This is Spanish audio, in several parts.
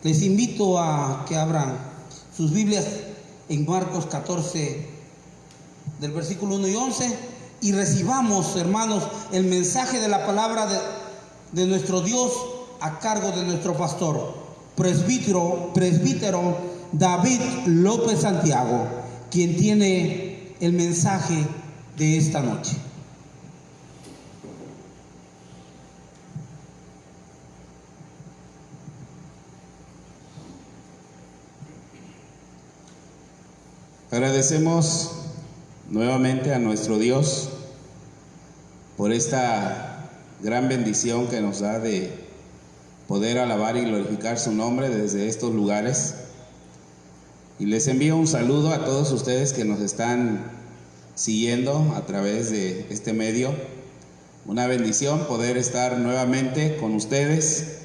Les invito a que abran sus Biblias en Marcos 14, del versículo 1 y 11, y recibamos, hermanos, el mensaje de la palabra de nuestro Dios a cargo de nuestro pastor, presbítero David López Santiago, quien tiene el mensaje de esta noche. Agradecemos nuevamente a nuestro Dios por esta gran bendición que nos da de poder alabar y glorificar su nombre desde estos lugares. Y les envío un saludo a todos ustedes que nos están siguiendo a través de este medio. Una bendición poder estar nuevamente con ustedes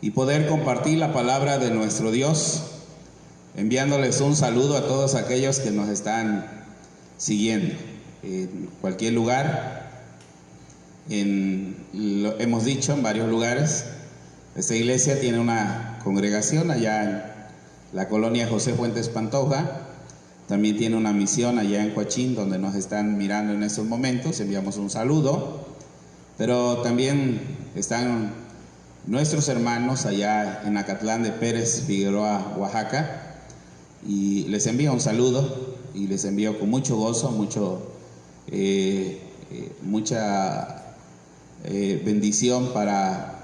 y poder compartir la palabra de nuestro Dios, enviándoles un saludo a todos aquellos que nos están siguiendo en cualquier lugar. Hemos dicho en varios lugares, esta iglesia tiene una congregación allá en la colonia José Fuentes Pantoja, también tiene una misión allá en Coachín, donde nos están mirando en estos momentos. Enviamos un saludo, pero también están nuestros hermanos allá en Acatlán de Pérez, Figueroa, Oaxaca, y les envío un saludo y les envío con mucho gozo, mucha bendición para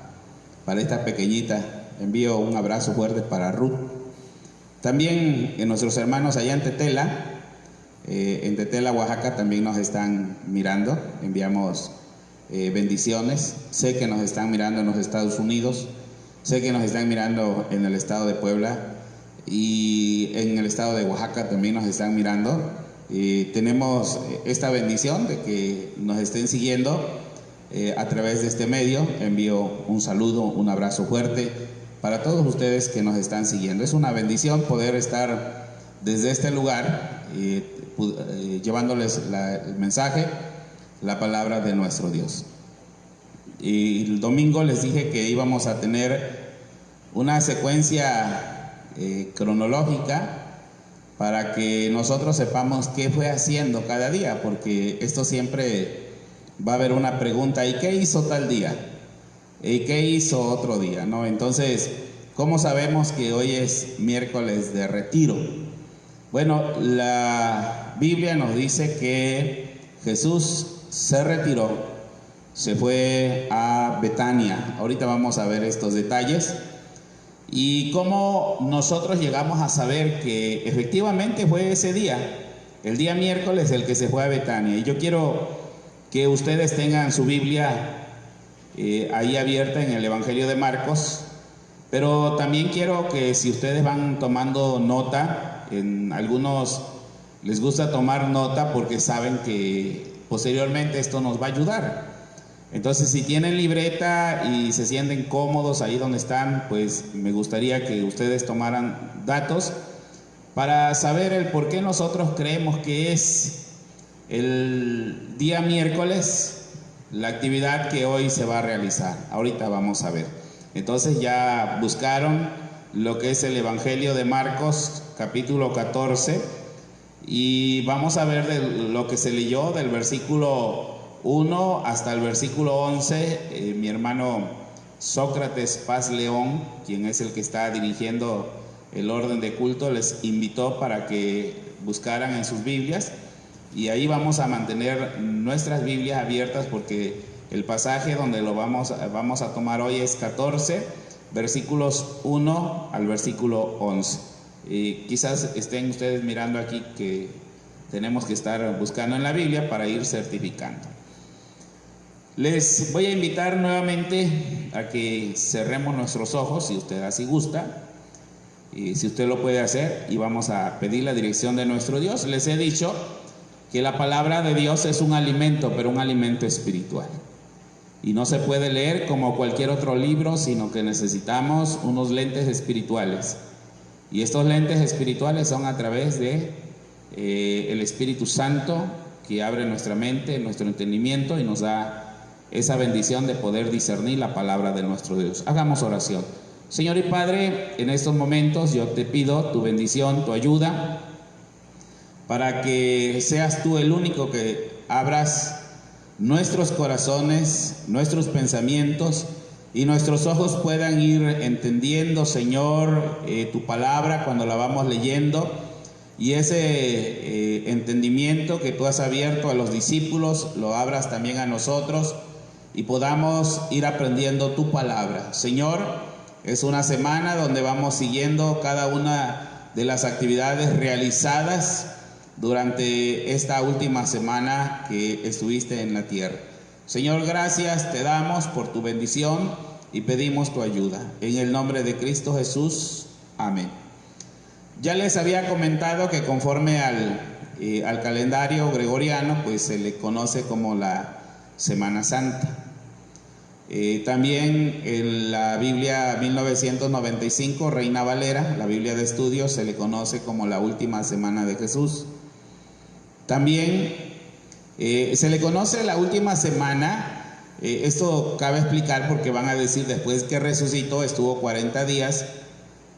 esta pequeñita. Envío un abrazo fuerte para Ruth. También nuestros hermanos allá en Tetela, Oaxaca, también nos están mirando. Enviamos bendiciones. Sé que nos están mirando en los Estados Unidos, sé que nos están mirando en el estado de Puebla y en el estado de Oaxaca también nos están mirando. Tenemos esta bendición de que nos estén siguiendo a través de este medio. Envío un saludo, un abrazo fuerte para todos ustedes que nos están siguiendo. Es una bendición poder estar desde este lugar llevándoles el mensaje, la palabra de nuestro Dios. Y el domingo les dije que íbamos a tener una secuencia cronológica para que nosotros sepamos qué fue haciendo cada día, porque esto siempre va a haber una pregunta: ¿y qué hizo tal día? ¿Y qué hizo otro día? ¿No? Entonces, ¿cómo sabemos que hoy es miércoles de retiro? Bueno, la Biblia nos dice que Jesús se retiró, se fue a Betania. Ahorita vamos a ver estos detalles y cómo nosotros llegamos a saber que efectivamente fue ese día, el día miércoles, el que se fue a Betania. Y yo quiero que ustedes tengan su Biblia ahí abierta en el Evangelio de Marcos, pero también quiero que si ustedes van tomando nota, en algunos les gusta tomar nota porque saben que posteriormente esto nos va a ayudar. Entonces, si tienen libreta y se sienten cómodos ahí donde están, pues me gustaría que ustedes tomaran datos para saber el por qué nosotros creemos que es el día miércoles la actividad que hoy se va a realizar. Ahorita vamos a ver. Entonces ya buscaron lo que es el Evangelio de Marcos, capítulo 14, y vamos a ver de lo que se leyó del versículo 1 hasta el versículo 11. Mi hermano Sócrates Paz León, quien es el que está dirigiendo el orden de culto, les invitó para que buscaran en sus Biblias. Y ahí vamos a mantener nuestras Biblias abiertas porque el pasaje donde lo vamos a tomar hoy es 14, versículos 1 al versículo 11. Quizás estén ustedes mirando aquí que tenemos que estar buscando en la Biblia para ir certificando. Les voy a invitar nuevamente a que cerremos nuestros ojos, si usted así gusta, y si usted lo puede hacer, y vamos a pedir la dirección de nuestro Dios. Les he dicho que la palabra de Dios es un alimento, pero un alimento espiritual. Y no se puede leer como cualquier otro libro, sino que necesitamos unos lentes espirituales. Y estos lentes espirituales son a través de el Espíritu Santo, que abre nuestra mente, nuestro entendimiento y nos da esa bendición de poder discernir la palabra de nuestro Dios. Hagamos oración. Señor y Padre, en estos momentos yo te pido tu bendición, tu ayuda, para que seas tú el único que abras nuestros corazones, nuestros pensamientos, y nuestros ojos puedan ir entendiendo, Señor, tu palabra cuando la vamos leyendo, y ese entendimiento que tú has abierto a los discípulos, lo abras también a nosotros y podamos ir aprendiendo tu palabra. Señor, es una semana donde vamos siguiendo cada una de las actividades realizadas durante esta última semana que estuviste en la tierra. Señor, gracias te damos por tu bendición y pedimos tu ayuda. En el nombre de Cristo Jesús. Amén. Ya les había comentado que conforme al calendario gregoriano, pues se le conoce como la Semana Santa. También en la Biblia 1995, Reina Valera, la Biblia de estudio, se le conoce como la última semana de Jesús. También se le conoce la última semana. Esto cabe explicar porque van a decir después que resucitó estuvo 40 días,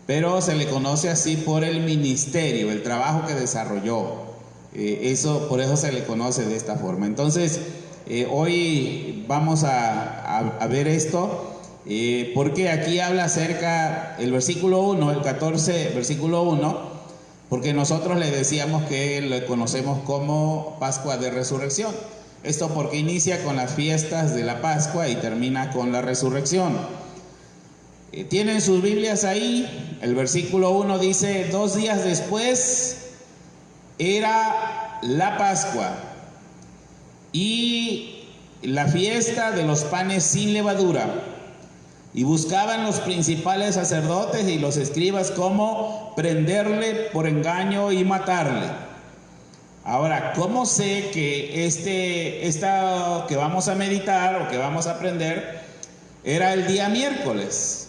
pero se le conoce así por el ministerio, el trabajo que desarrolló. Por eso se le conoce de esta forma. Entonces, hoy vamos a ver esto, porque aquí habla acerca, el versículo 1, el 14, versículo 1, porque nosotros le decíamos que le conocemos como Pascua de Resurrección. Esto porque inicia con las fiestas de la Pascua y termina con la resurrección. Tienen sus Biblias ahí. El versículo 1 dice: 2 días después era la Pascua y la fiesta de los panes sin levadura, y buscaban los principales sacerdotes y los escribas cómo prenderle por engaño y matarle. Ahora, ¿cómo sé que esta que vamos a meditar o que vamos a aprender era el día miércoles?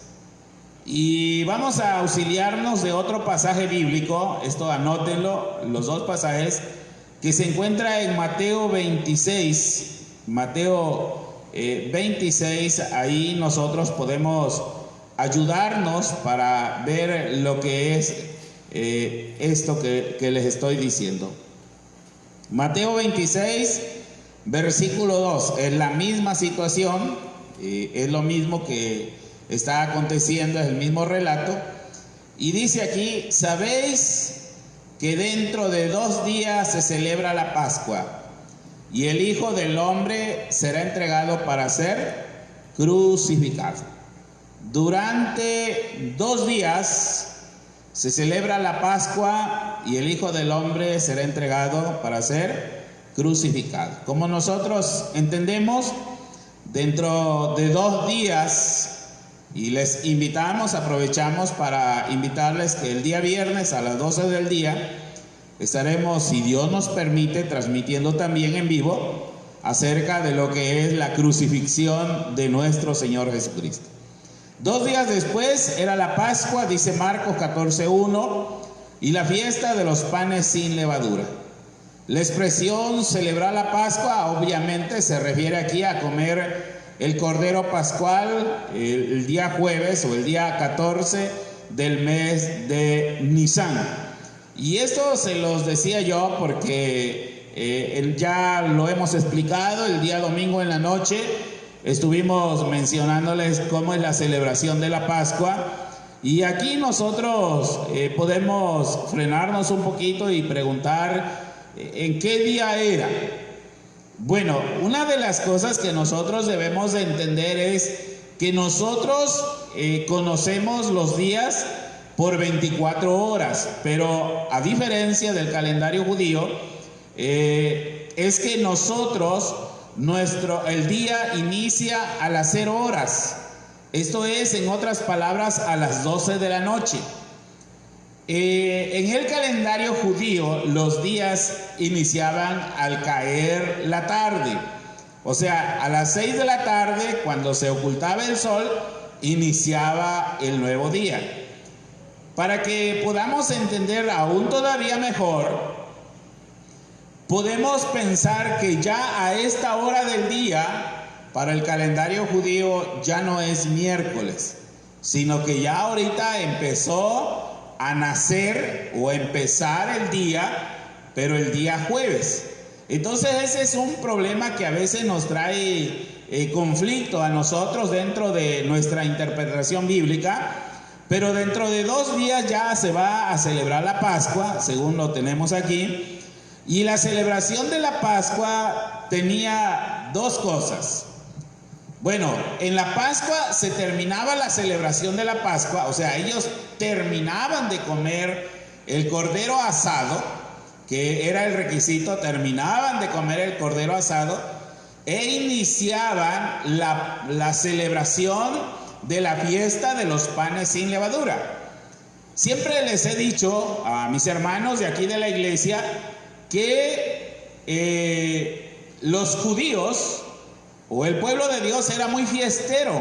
Y vamos a auxiliarnos de otro pasaje bíblico, esto anótenlo, los dos pasajes, que se encuentra en Mateo 26, Mateo 26, ahí nosotros podemos ayudarnos para ver lo que es esto que les estoy diciendo. Mateo 26, versículo 2, es la misma situación, es lo mismo que está aconteciendo, es el mismo relato, y dice aquí: sabéis que dentro de 2 días se celebra la Pascua, y el Hijo del Hombre será entregado para ser crucificado. Durante 2 días se celebra la Pascua y el Hijo del Hombre será entregado para ser crucificado. Como nosotros entendemos, dentro de 2 días, y les invitamos, aprovechamos para invitarles que el día viernes a las 12 del día estaremos, si Dios nos permite, transmitiendo también en vivo acerca de lo que es la crucifixión de nuestro Señor Jesucristo. 2 días después era la Pascua, dice Marcos 14:1, y la fiesta de los panes sin levadura. La expresión celebrar la Pascua obviamente se refiere aquí a comer el Cordero Pascual el día jueves o el día 14 del mes de Nisan. Y esto se los decía yo porque ya lo hemos explicado el día domingo en la noche. Estuvimos mencionándoles cómo es la celebración de la Pascua, y aquí nosotros podemos frenarnos un poquito y preguntar ¿en qué día era? Bueno, una de las cosas que nosotros debemos de entender es que nosotros conocemos los días por 24 horas, pero a diferencia del calendario judío, es que nosotros el día inicia a las 0 horas. Esto es, en otras palabras, a las 12 de la noche. En el calendario judío, los días iniciaban al caer la tarde. O sea, a las 6 de la tarde, cuando se ocultaba el sol, iniciaba el nuevo día. Para que podamos entender aún todavía mejor, podemos pensar que ya a esta hora del día, para el calendario judío, ya no es miércoles, sino que ya ahorita empezó a nacer o a empezar el día, pero el día jueves. Entonces ese es un problema que a veces nos trae conflicto a nosotros dentro de nuestra interpretación bíblica, pero dentro de 2 días ya se va a celebrar la Pascua, según lo tenemos aquí, y la celebración de la Pascua tenía 2 cosas. Bueno, en la Pascua se terminaba la celebración de la Pascua, o sea, ellos terminaban de comer el cordero asado, que era el requisito, terminaban de comer el cordero asado e iniciaban la celebración de la fiesta de los panes sin levadura. Siempre les he dicho a mis hermanos de aquí de la iglesia que los judíos o el pueblo de Dios era muy fiestero,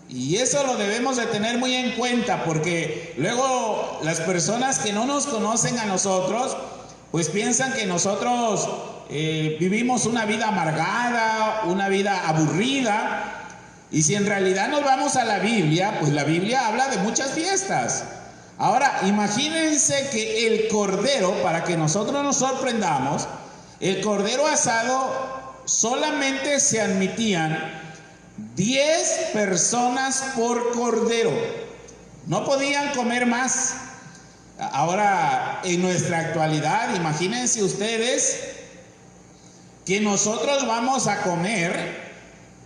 y eso lo debemos de tener muy en cuenta, porque luego las personas que no nos conocen a nosotros pues piensan que nosotros vivimos una vida amargada, una vida aburrida. Y si en realidad nos vamos a la Biblia, pues la Biblia habla de muchas fiestas. Ahora, imagínense que el cordero, para que nosotros nos sorprendamos, el cordero asado solamente se admitían 10 personas por cordero. No podían comer más. Ahora, en nuestra actualidad, imagínense ustedes que nosotros vamos a comer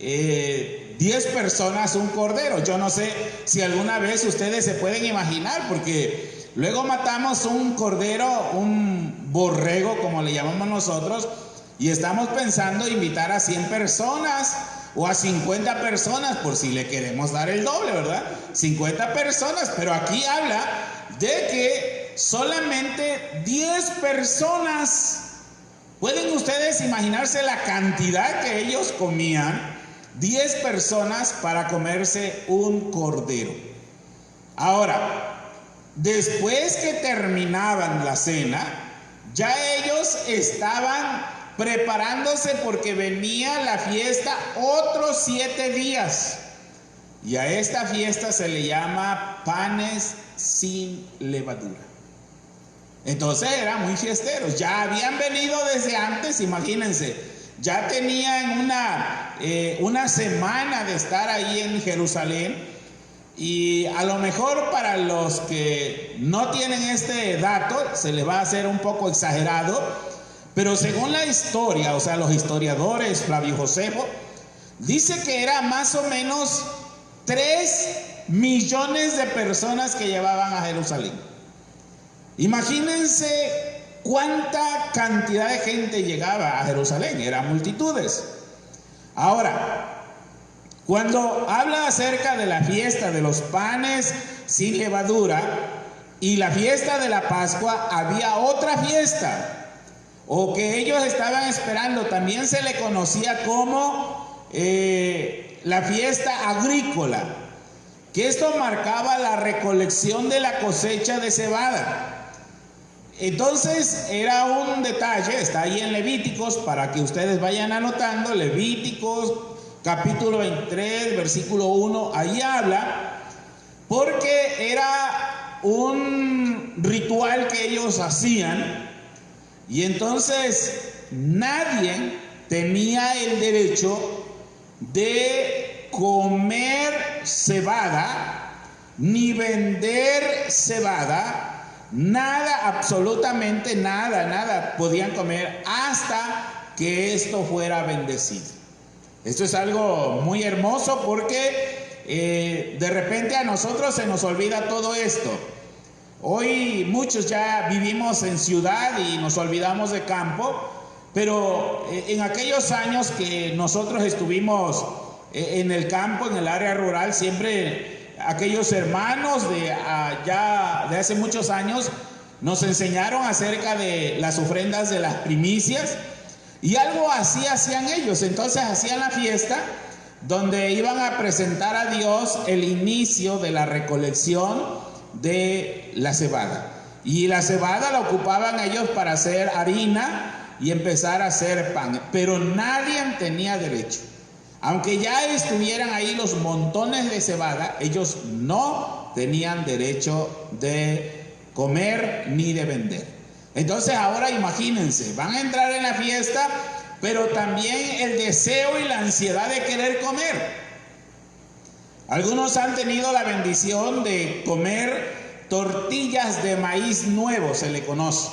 10 personas un cordero. Yo no sé si alguna vez ustedes se pueden imaginar, porque luego matamos un cordero, un borrego como le llamamos nosotros, y estamos pensando invitar a 100 personas o a 50 personas, por si le queremos dar el doble, ¿verdad? 50 personas, pero aquí habla de que solamente 10 personas. ¿Pueden ustedes imaginarse la cantidad que ellos comían? 10 personas para comerse un cordero. Ahora, después que terminaban la cena, ya ellos estaban preparándose porque venía la fiesta otros 7 días. Y a esta fiesta se le llama panes sin levadura. Entonces eran muy fiesteros, ya habían venido desde antes, imagínense, ya tenían una semana de estar ahí en Jerusalén. Y a lo mejor para los que no tienen este dato se les va a hacer un poco exagerado, pero según la historia, o sea, los historiadores, Flavio Josefo, dice que era más o menos 3 millones de personas que llevaban a Jerusalén. Imagínense cuánta cantidad de gente llegaba a Jerusalén, eran multitudes. Ahora, cuando habla acerca de la fiesta de los panes sin levadura y la fiesta de la Pascua, había otra fiesta, o que ellos estaban esperando, también se le conocía como la fiesta agrícola, que esto marcaba la recolección de la cosecha de cebada. Entonces era un detalle, está ahí en Levíticos, para que ustedes vayan anotando, Levíticos capítulo 23, versículo 1, ahí habla, porque era un ritual que ellos hacían, y entonces nadie tenía el derecho de comer cebada, ni vender cebada, nada, absolutamente nada podían comer hasta que esto fuera bendecido. Esto es algo muy hermoso, porque de repente a nosotros se nos olvida todo esto. Hoy muchos ya vivimos en ciudad y nos olvidamos de campo, pero en aquellos años que nosotros estuvimos en el campo, en el área rural, siempre aquellos hermanos de hace muchos años nos enseñaron acerca de las ofrendas de las primicias, y algo así hacían ellos. Entonces hacían la fiesta donde iban a presentar a Dios el inicio de la recolección de la cebada, y la cebada la ocupaban ellos para hacer harina y empezar a hacer pan, pero nadie tenía derecho. Aunque ya estuvieran ahí los montones de cebada, ellos no tenían derecho de comer ni de vender. Entonces ahora imagínense, van a entrar en la fiesta, pero también el deseo y la ansiedad de querer comer. Algunos han tenido la bendición de comer tortillas de maíz nuevo, se le conoce.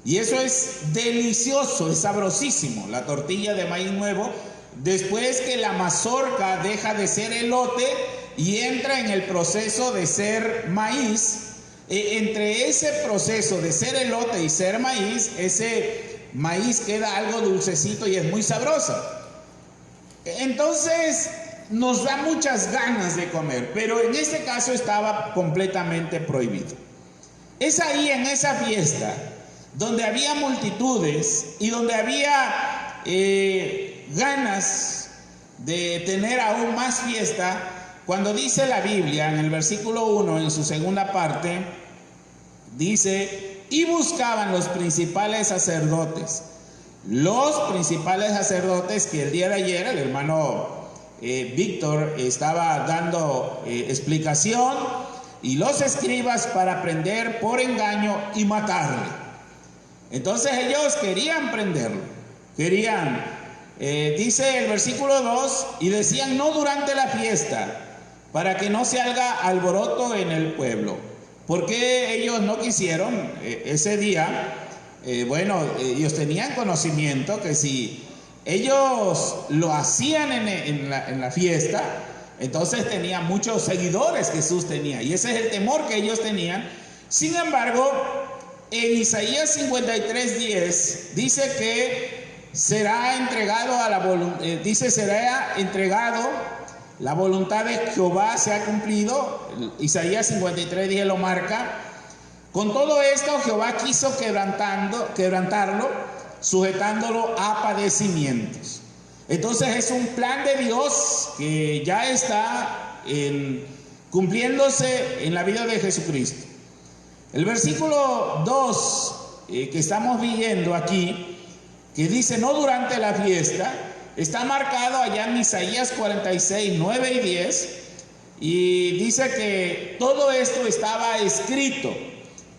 Y eso es delicioso, es sabrosísimo, la tortilla de maíz nuevo, después que la mazorca deja de ser elote y entra en el proceso de ser maíz. Entre ese proceso de ser elote y ser maíz, ese maíz queda algo dulcecito y es muy sabroso. Entonces nos da muchas ganas de comer, pero en este caso estaba completamente prohibido. Es ahí en esa fiesta donde había multitudes y donde había ganas de tener aún más fiesta, cuando dice la Biblia en el versículo 1, en su segunda parte, dice: y buscaban los principales sacerdotes que el día de ayer el hermano Víctor estaba dando explicación, y los escribas para prender por engaño y matarle. Entonces ellos querían prenderlo, dice el versículo 2, y decían: no durante la fiesta, para que no se haga alboroto en el pueblo. ¿Por qué ellos no quisieron ese día? Ellos tenían conocimiento que si ellos lo hacían en la fiesta, entonces tenían muchos seguidores. Jesús tenía, y ese es el temor que ellos tenían. Sin embargo, en Isaías 53:10 dice que será entregado la voluntad de Jehová se ha cumplido. Isaías 53:10 lo marca. Con todo esto Jehová quiso quebrantarlo, sujetándolo a padecimientos. Entonces es un plan de Dios que ya está cumpliéndose en la vida de Jesucristo. El versículo 2 que estamos viendo aquí, que dice: no durante la fiesta, está marcado allá en Isaías 46, 9 y 10, y dice que todo esto estaba escrito.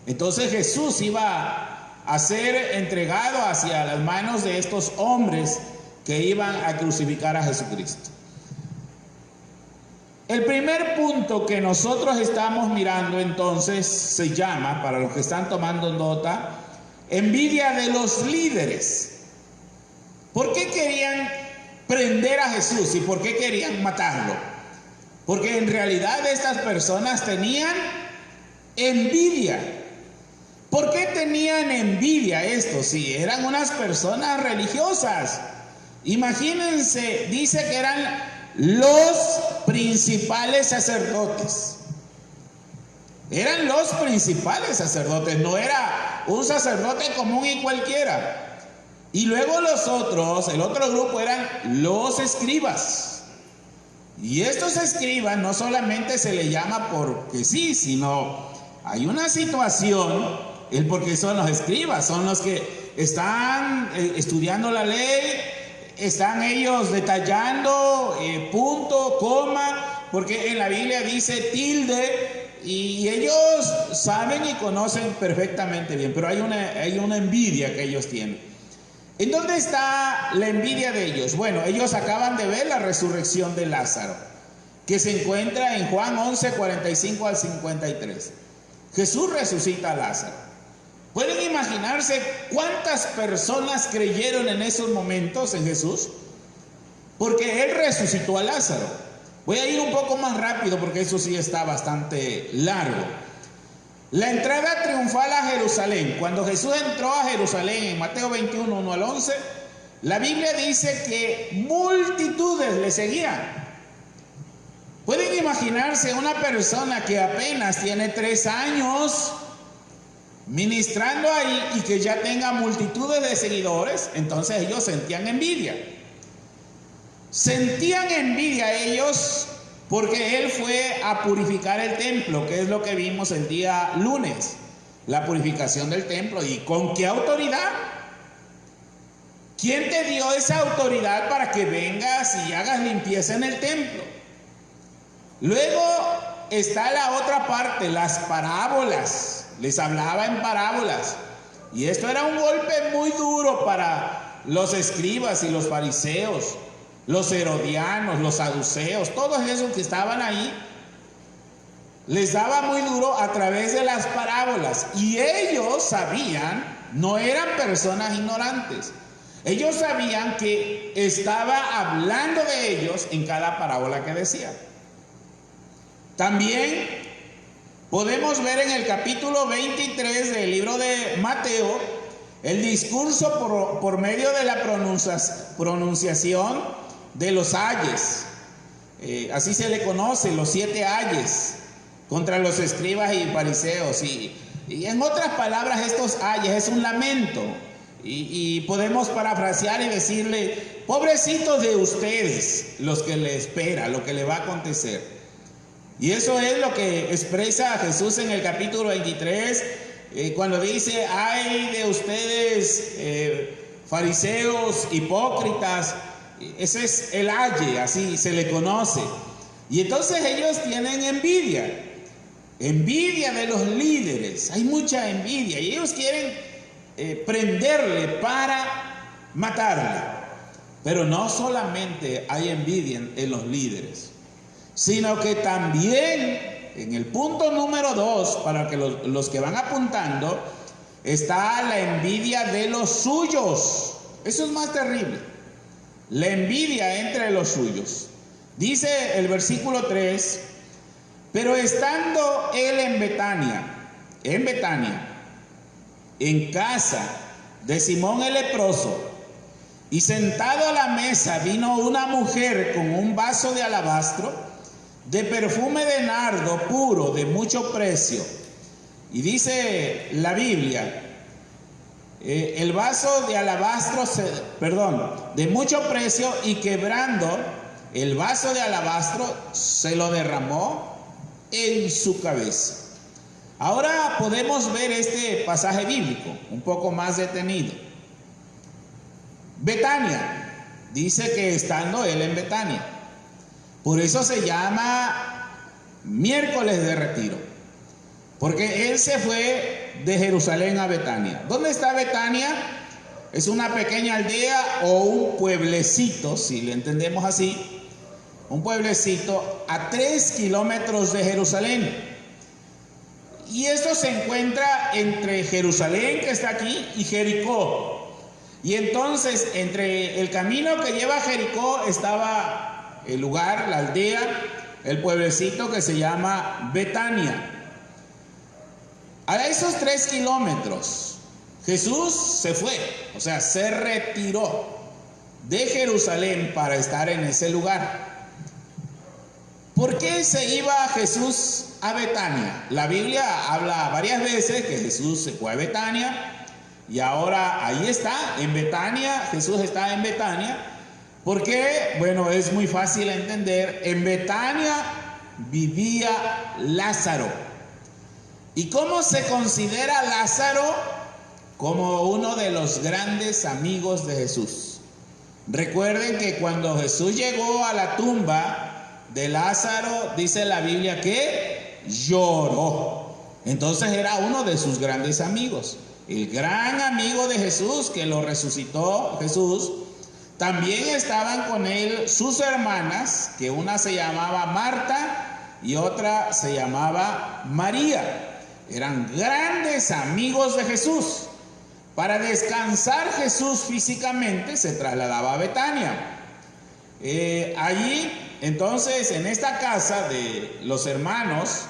Entonces Jesús iba a ser entregado hacia las manos de estos hombres que iban a crucificar a Jesucristo. El primer punto que nosotros estamos mirando entonces se llama, para los que están tomando nota, envidia de los líderes. ¿Por qué querían prender a Jesús y por qué querían matarlo? Porque en realidad estas personas tenían envidia. ¿Por qué tenían envidia estos? Si eran unas personas religiosas. Imagínense, dice que eran los principales sacerdotes. Eran los principales sacerdotes, no era un sacerdote común y cualquiera. Y luego el otro grupo eran los escribas. Y estos escribas no solamente se le llama porque sí, sino hay una situación, el porque son los escribas, son los que están estudiando la ley, están ellos detallando punto, coma, porque en la Biblia dice tilde, y ellos saben y conocen perfectamente bien, pero hay una envidia que ellos tienen. ¿En dónde está la envidia de ellos? Bueno, ellos acaban de ver la resurrección de Lázaro, que se encuentra en Juan 11, 45 al 53. Jesús resucita a Lázaro. ¿Pueden imaginarse cuántas personas creyeron en esos momentos en Jesús? Porque Él resucitó a Lázaro. Voy a ir un poco más rápido porque eso sí está bastante largo. La entrada triunfal a Jerusalén. Cuando Jesús entró a Jerusalén en Mateo 21, 1 al 11, la Biblia dice que multitudes le seguían. ¿Pueden imaginarse una persona que apenas tiene 3 años ministrando ahí y que ya tenga multitudes de seguidores? Entonces ellos sentían envidia. Sentían envidia ellos porque Él fue a purificar el templo, que es lo que vimos el día lunes, la purificación del templo. ¿Y con qué autoridad? ¿Quién te dio esa autoridad para que vengas y hagas limpieza en el templo? Luego está la otra parte, las parábolas. Les hablaba en parábolas. Y esto era un golpe muy duro para los escribas y los fariseos, los herodianos, los saduceos, todos esos que estaban ahí. Les daba muy duro a través de las parábolas. Y ellos sabían, no eran personas ignorantes. Ellos sabían que estaba hablando de ellos en cada parábola que decía. También podemos ver en el capítulo 23 del libro de Mateo el discurso por medio de la pronunciación de los ayes. Así se le conoce, los 7 ayes contra los escribas y fariseos. Y en otras palabras, estos ayes es un lamento. Y podemos parafrasear y decirle: pobrecitos de ustedes, los que le espera, lo que le va a acontecer. Y eso es lo que expresa Jesús en el capítulo 23, cuando dice: ay de ustedes, fariseos, hipócritas. Ese es el aye, así se le conoce. Y entonces ellos tienen envidia de los líderes. Hay mucha envidia y ellos quieren prenderle para matarle. Pero no solamente hay envidia en los líderes, sino que también en el punto número 2, para que los que van apuntando, está la envidia de los suyos. Eso es más terrible, la envidia entre los suyos. Dice el versículo 3: pero estando él en Betania, en casa de Simón el leproso, y sentado a la mesa vino una mujer con un vaso de alabastro de perfume de nardo puro de mucho precio. Y dice la Biblia, el vaso de alabastro, de mucho precio, y quebrando el vaso de alabastro se lo derramó en su cabeza. Ahora podemos ver este pasaje bíblico un poco más detenido. Betania, dice que estando él en Betania, por eso se llama miércoles de retiro, porque él se fue de Jerusalén a Betania. ¿Dónde está Betania? Es una pequeña aldea o un pueblecito, si le entendemos así, un pueblecito a 3 kilómetros de Jerusalén. Y esto se encuentra entre Jerusalén, que está aquí, y Jericó. Y entonces, entre el camino que lleva a Jericó estaba el lugar, la aldea, el pueblecito que se llama Betania. A esos 3 kilómetros, Jesús se fue, o sea, se retiró de Jerusalén para estar en ese lugar. ¿Por qué se iba Jesús a Betania? La Biblia habla varias veces que Jesús se fue a Betania y ahora ahí está, en Betania. Jesús está en Betania porque, bueno, es muy fácil entender. En Betania vivía Lázaro. ¿Y cómo se considera Lázaro? Como uno de los grandes amigos de Jesús. Recuerden que cuando Jesús llegó a la tumba de Lázaro, dice la Biblia que lloró. Entonces era uno de sus grandes amigos, el gran amigo de Jesús que lo resucitó Jesús. También estaban con él sus hermanas, que una se llamaba Marta y otra se llamaba María. Eran grandes amigos de Jesús. Para descansar Jesús físicamente se trasladaba a Betania. Allí, entonces, en esta casa de los hermanos,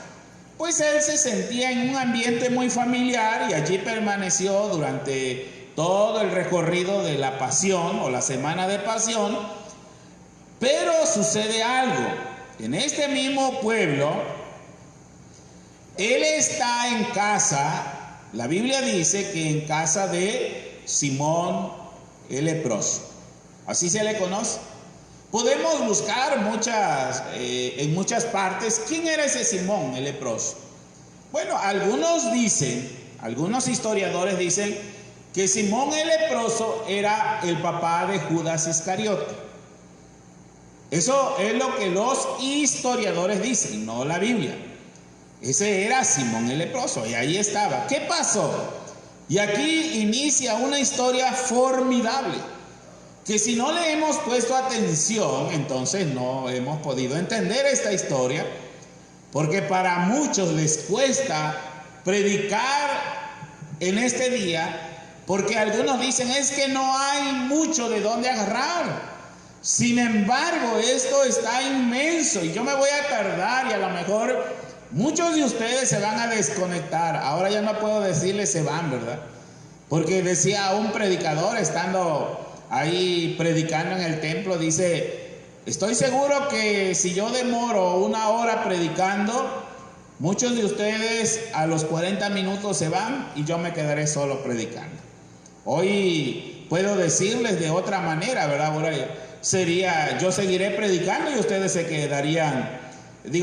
pues él se sentía en un ambiente muy familiar y allí permaneció durante todo el recorrido de la pasión o la semana de pasión. Pero sucede algo. En este mismo pueblo, él está en casa, la Biblia dice que en casa de Simón el leproso. Así se le conoce. Podemos buscar en muchas partes quién era ese Simón el leproso. Bueno, algunos historiadores dicen que Simón el leproso era el papá de Judas Iscariote. Eso es lo que los historiadores dicen, no la Biblia. Ese era Simón el leproso y ahí estaba. ¿Qué pasó? Y aquí inicia una historia formidable, que si no le hemos puesto atención, entonces no hemos podido entender esta historia, porque para muchos les cuesta predicar en este día, porque algunos dicen es que no hay mucho de dónde agarrar. Sin embargo, esto está inmenso y yo me voy a tardar y a lo mejor muchos de ustedes se van a desconectar. Ahora ya no puedo decirles se van, ¿verdad? Porque decía un predicador estando ahí predicando en el templo, dice, estoy seguro que si yo demoro 1 hora predicando, muchos de ustedes a los 40 minutos se van y yo me quedaré solo predicando. Hoy puedo decirles de otra manera, ¿verdad? Ahora sería, yo seguiré predicando y ustedes se quedarían,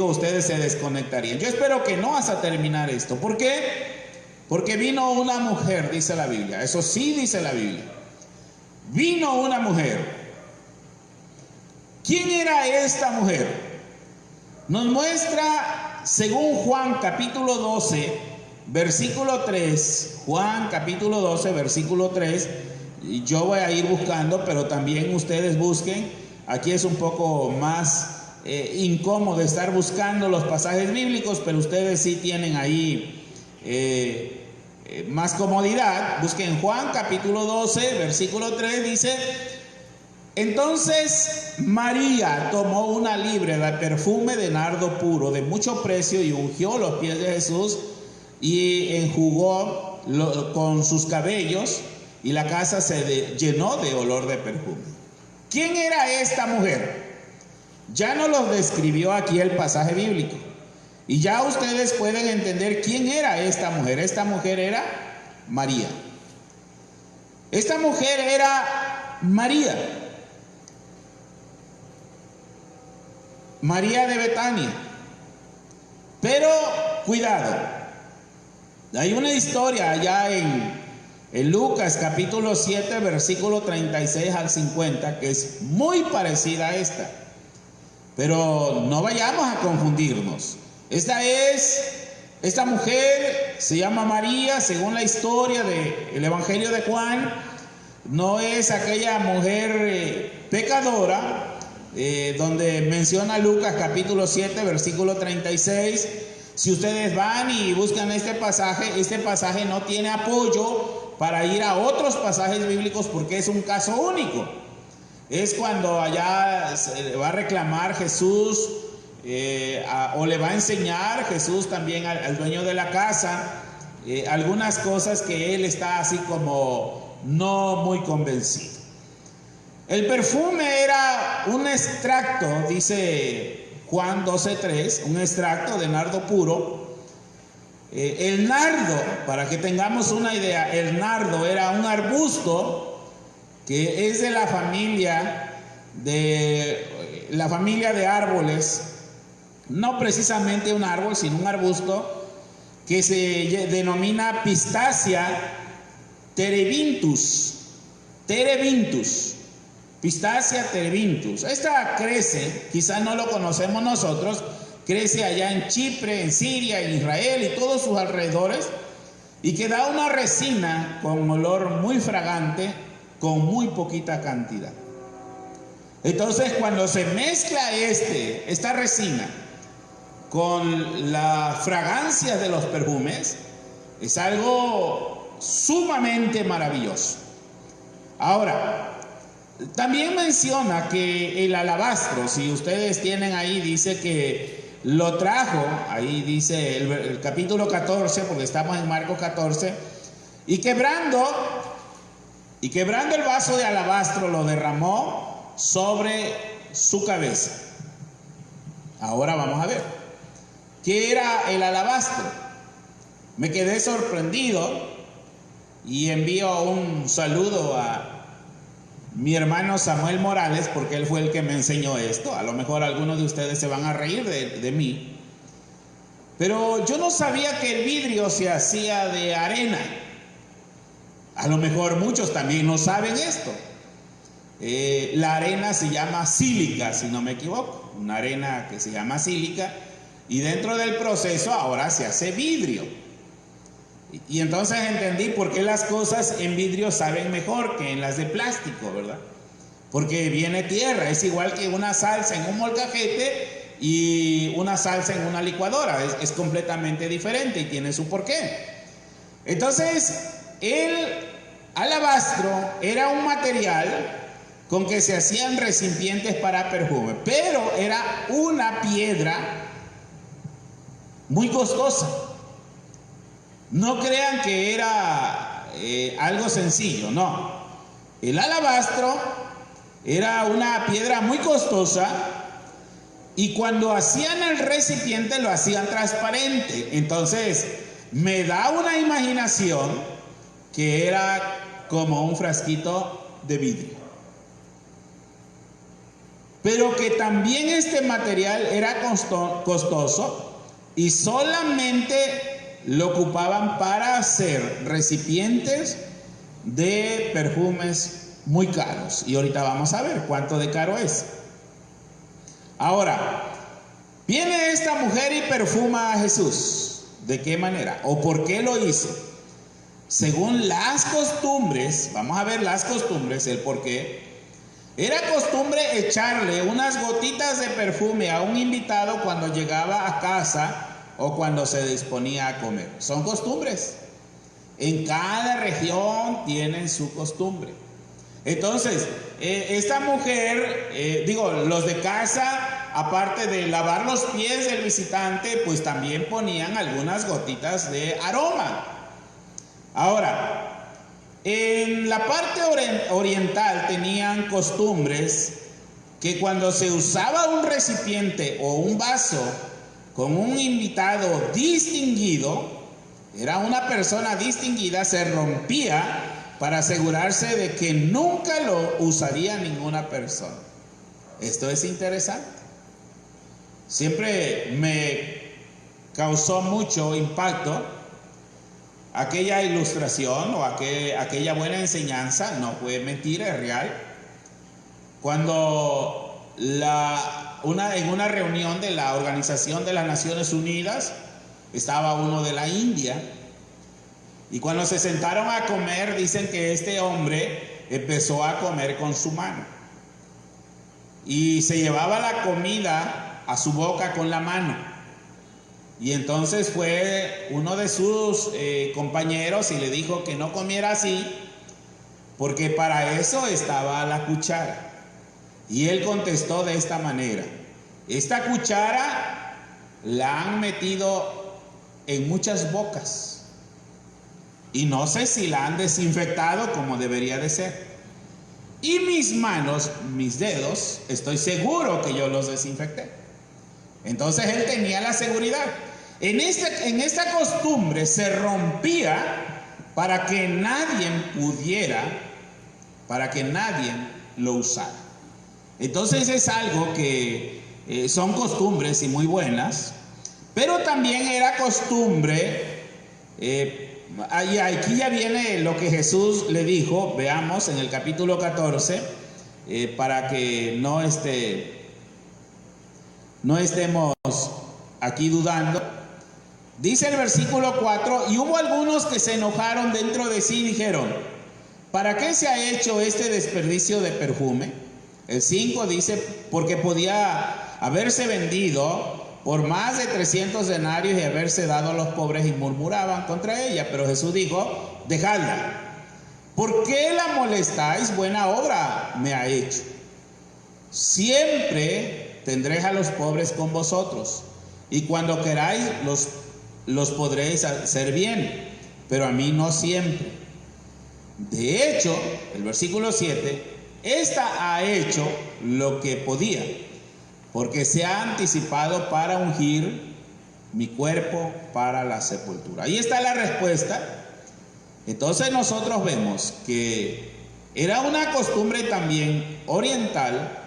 ustedes se desconectarían. Yo espero que no hasta terminar esto. ¿Por qué? Porque vino una mujer, dice la Biblia. Eso sí dice la Biblia. Vino una mujer. ¿Quién era esta mujer? Nos muestra, según Juan capítulo 12, versículo 3. Juan capítulo 12, versículo 3. Yo voy a ir buscando, pero también ustedes busquen. Aquí es un poco más incómodo estar buscando los pasajes bíblicos, pero ustedes sí tienen ahí más comodidad. Busquen Juan capítulo 12, versículo 3, dice: entonces María tomó una libra de perfume de nardo puro de mucho precio y ungió los pies de Jesús y enjugó con sus cabellos, y la casa se llenó de olor de perfume. ¿Quién era esta mujer? Ya nos lo describió aquí el pasaje bíblico, y ya ustedes pueden entender quién era esta mujer. Esta mujer era María. Esta mujer era María de Betania. Pero cuidado, hay una historia allá en Lucas capítulo 7, versículo 36 al 50, que es muy parecida a esta. Pero no vayamos a confundirnos. Esta mujer se llama María, según la historia del Evangelio de Juan. No es aquella mujer pecadora, donde menciona Lucas capítulo 7, versículo 36. Si ustedes van y buscan este pasaje no tiene apoyo para ir a otros pasajes bíblicos, porque es un caso único. Es cuando allá se va a reclamar Jesús, o le va a enseñar Jesús también al dueño de la casa algunas cosas que él está así como no muy convencido. El perfume era un extracto, dice Juan 12:3, un extracto de nardo puro. El nardo, para que tengamos una idea, el nardo era un arbusto que es de la familia de árboles, no precisamente un árbol, sino un arbusto que se denomina Pistacia terebinthus. Pistacia terebinthus. Esta crece, quizás no lo conocemos nosotros, crece allá en Chipre, en Siria, en Israel y todos sus alrededores, y que da una resina con olor muy fragante, con muy poquita cantidad. Entonces, cuando se mezcla esta resina con la fragancia de los perfumes, es algo sumamente maravilloso. Ahora, también menciona que el alabastro, si ustedes tienen ahí, dice que lo trajo, ahí dice el capítulo 14, porque estamos en Marcos 14, y quebrando el vaso de alabastro lo derramó sobre su cabeza. Ahora vamos a ver, ¿qué era el alabastro? Me quedé sorprendido y envío un saludo a mi hermano Samuel Morales, porque él fue el que me enseñó esto. A lo mejor algunos de ustedes se van a reír de mí, pero yo no sabía que el vidrio se hacía de arena. A lo mejor muchos también no saben esto. La arena se llama sílica, si no me equivoco. Una arena que se llama sílica. Y dentro del proceso ahora se hace vidrio. Y entonces entendí por qué las cosas en vidrio saben mejor que en las de plástico, ¿verdad? Porque viene tierra. Es igual que una salsa en un molcajete y una salsa en una licuadora. Es completamente diferente y tiene su porqué. Entonces, el alabastro era un material con que se hacían recipientes para perfume, pero era una piedra muy costosa. No crean que era algo sencillo, no. El alabastro era una piedra muy costosa y cuando hacían el recipiente lo hacían transparente. Entonces, me da una imaginación que era como un frasquito de vidrio. Pero que también este material era costoso y solamente lo ocupaban para hacer recipientes de perfumes muy caros. Y ahorita vamos a ver cuánto de caro es. Ahora, viene esta mujer y perfuma a Jesús. ¿De qué manera? ¿O por qué lo hizo? Según las costumbres, vamos a ver las costumbres, el por qué. Era costumbre echarle unas gotitas de perfume a un invitado cuando llegaba a casa o cuando se disponía a comer. Son costumbres. En cada región tienen su costumbre. Entonces, esta mujer, los de casa, aparte de lavar los pies del visitante, pues también ponían algunas gotitas de aroma. Ahora, en la parte oriental tenían costumbres que cuando se usaba un recipiente o un vaso con un invitado distinguido, era una persona distinguida, se rompía para asegurarse de que nunca lo usaría ninguna persona. Esto es interesante. Siempre me causó mucho impacto aquella ilustración o aquella buena enseñanza. No fue mentira, es real. Cuando en una reunión de la Organización de las Naciones Unidas estaba uno de la India, y cuando se sentaron a comer, dicen que este hombre empezó a comer con su mano y se llevaba la comida a su boca con la mano. Y entonces fue uno de sus compañeros y le dijo que no comiera así, porque para eso estaba la cuchara. Y él contestó de esta manera: esta cuchara la han metido en muchas bocas y no sé si la han desinfectado como debería de ser. Y mis manos, mis dedos, estoy seguro que yo los desinfecté. Entonces él tenía la seguridad. En esta costumbre se rompía para que nadie lo usara. Entonces es algo que son costumbres y muy buenas, pero también era costumbre, y aquí ya viene lo que Jesús le dijo, veamos en el capítulo 14, para que no estemos aquí dudando. Dice el versículo 4: y hubo algunos que se enojaron dentro de sí y dijeron: ¿para qué se ha hecho este desperdicio de perfume? El 5 dice: porque podía haberse vendido por más de 300 denarios y haberse dado a los pobres, y murmuraban contra ella. Pero Jesús dijo: dejadla. ¿Por qué la molestáis? Buena obra me ha hecho. Siempre tendréis a los pobres con vosotros, y cuando queráis los podréis hacer bien, pero a mí no siempre. De hecho, el versículo 7, esta ha hecho lo que podía, porque se ha anticipado para ungir mi cuerpo para la sepultura. Ahí está la respuesta. Entonces nosotros vemos que era una costumbre también oriental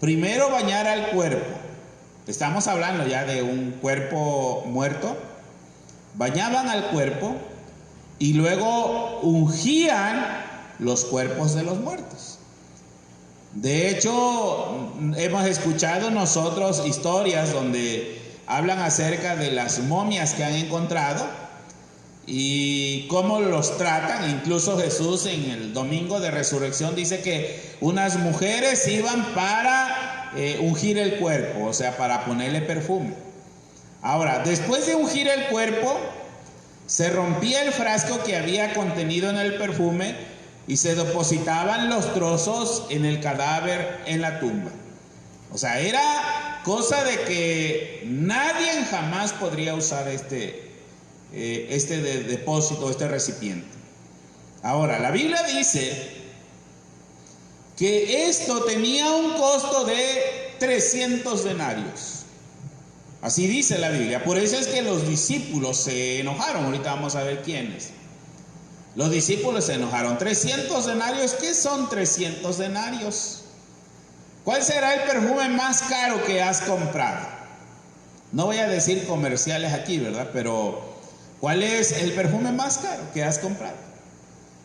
primero bañar al cuerpo. Estamos hablando ya de un cuerpo muerto. Bañaban al cuerpo y luego ungían los cuerpos de los muertos. De hecho, hemos escuchado nosotros historias donde hablan acerca de las momias que han encontrado y cómo los tratan. Incluso Jesús en el domingo de resurrección dice que unas mujeres iban para ungir el cuerpo, o sea, para ponerle perfume. Ahora, después de ungir el cuerpo, se rompía el frasco que había contenido en el perfume y se depositaban los trozos en el cadáver en la tumba. O sea, era cosa de que nadie jamás podría usar este depósito, este recipiente. Ahora, la Biblia dice que esto tenía un costo de 300 denarios. Así dice la Biblia. Por eso es que los discípulos se enojaron. Ahorita vamos a ver quiénes. Los discípulos se enojaron. 300 denarios. ¿Qué son 300 denarios? ¿Cuál será el perfume más caro que has comprado? No voy a decir comerciales aquí, ¿verdad? Pero ¿cuál es el perfume más caro que has comprado?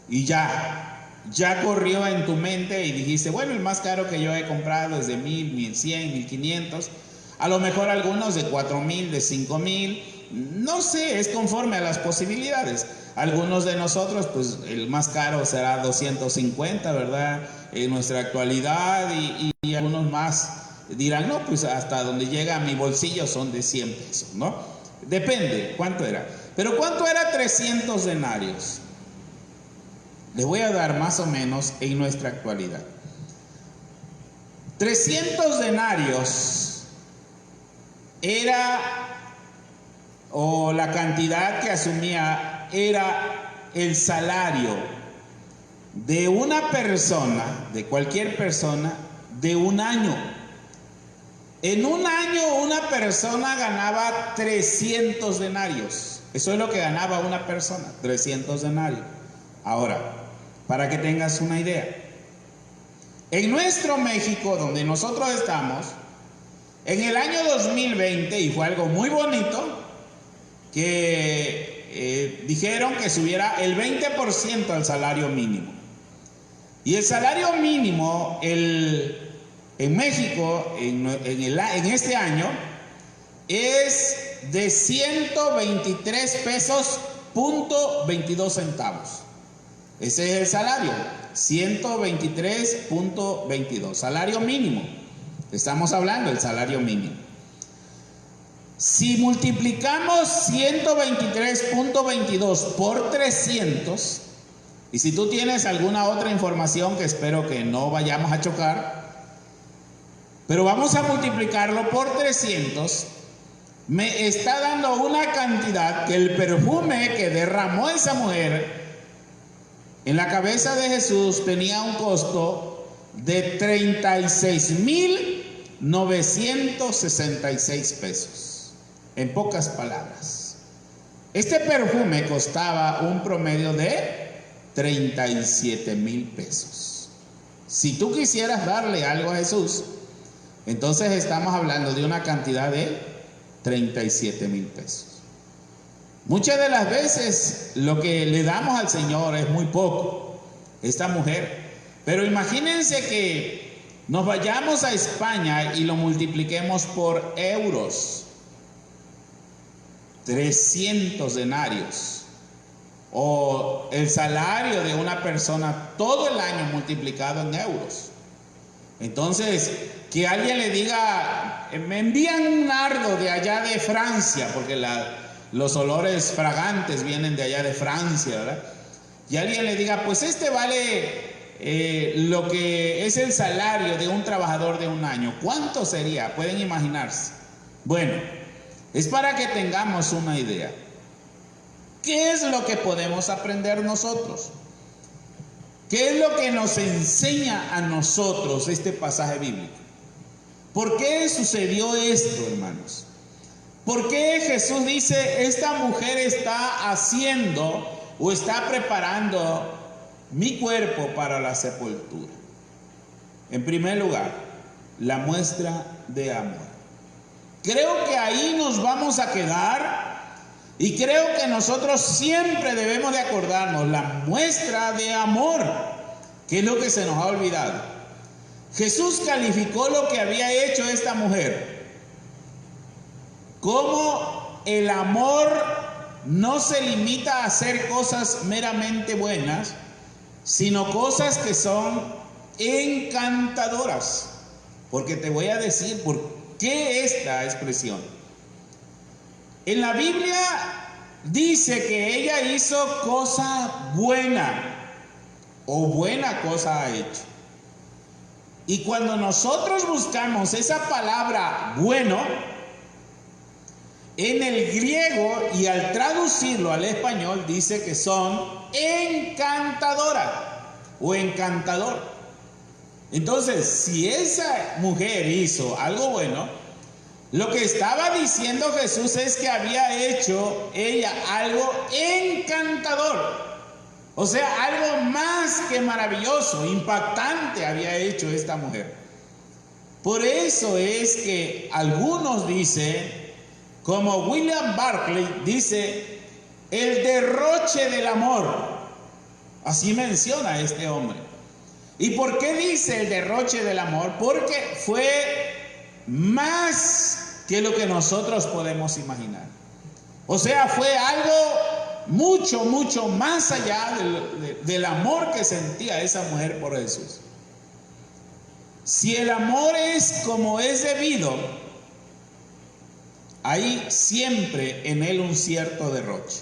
Y ya corrió en tu mente y dijiste, bueno, el más caro que yo he comprado es de 1,000, 1,100, 1,500. A lo mejor algunos de 4,000, de 5,000. No sé, es conforme a las posibilidades. Algunos de nosotros, pues el más caro será 250, ¿verdad? En nuestra actualidad, y algunos más dirán, no, pues hasta donde llega a mi bolsillo son de 100 pesos, ¿no? Depende, ¿cuánto era? Pero ¿cuánto era 300 denarios? Les voy a dar más o menos en nuestra actualidad. 300 denarios era, o la cantidad que asumía, era el salario de una persona, de cualquier persona, de un año. En un año una persona ganaba 300 denarios. Eso es lo que ganaba una persona, 300 denarios. Ahora, para que tengas una idea, en nuestro México, donde nosotros estamos, en el año 2020, y fue algo muy bonito, que dijeron que subiera el 20% al salario mínimo. Y el salario mínimo en México, en este año, es de 123 pesos punto 22 centavos. Ese es el salario, 123.22, salario mínimo. Estamos hablando del salario mínimo. Si multiplicamos 123.22 por 300, y si tú tienes alguna otra información que espero que no vayamos a chocar, pero vamos a multiplicarlo por 300, me está dando una cantidad que el perfume que derramó esa mujer en la cabeza de Jesús tenía un costo de 36,966 pesos. En pocas palabras, este perfume costaba un promedio de 37,000 pesos. Si tú quisieras darle algo a Jesús, entonces estamos hablando de una cantidad de 37,000 pesos. Muchas de las veces lo que le damos al Señor es muy poco, esta mujer. Pero imagínense que nos vayamos a España y lo multipliquemos por euros. 300 denarios, o el salario de una persona todo el año multiplicado en euros. Entonces, que alguien le diga, me envían un nardo de allá de Francia, porque los olores fragantes vienen de allá de Francia, ¿verdad? Y alguien le diga, pues este vale lo que es el salario de un trabajador de un año. ¿Cuánto sería? ¿Pueden imaginarse? Bueno, es para que tengamos una idea. ¿Qué es lo que podemos aprender nosotros? ¿Qué es lo que nos enseña a nosotros este pasaje bíblico? ¿Por qué sucedió esto, hermanos? ¿Por qué Jesús dice, esta mujer está haciendo o está preparando mi cuerpo para la sepultura? En primer lugar, la muestra de amor. Creo que ahí nos vamos a quedar Y creo que nosotros siempre debemos de acordarnos la muestra de amor, que es lo que se nos ha olvidado. Jesús calificó lo que había hecho esta mujer como el amor no se limita a hacer cosas meramente buenas, sino cosas que son encantadoras. Porque te voy a decir por qué esta expresión. En la Biblia dice que ella hizo cosa buena, o buena cosa ha hecho. Y cuando nosotros buscamos esa palabra bueno, en el griego y al traducirlo al español dice que son encantadora o encantador. Entonces, si esa mujer hizo algo bueno, lo que estaba diciendo Jesús es que había hecho ella algo encantador. O sea, algo más que maravilloso, impactante había hecho esta mujer. Por eso es que algunos dicen, como William Barclay dice, el derroche del amor. Así menciona a este hombre. ¿Y por qué dice el derroche del amor? Porque fue más que lo que nosotros podemos imaginar. O sea, fue algo mucho, mucho más allá del amor que sentía esa mujer por Jesús. Si el amor es como es debido, hay siempre en él un cierto derroche.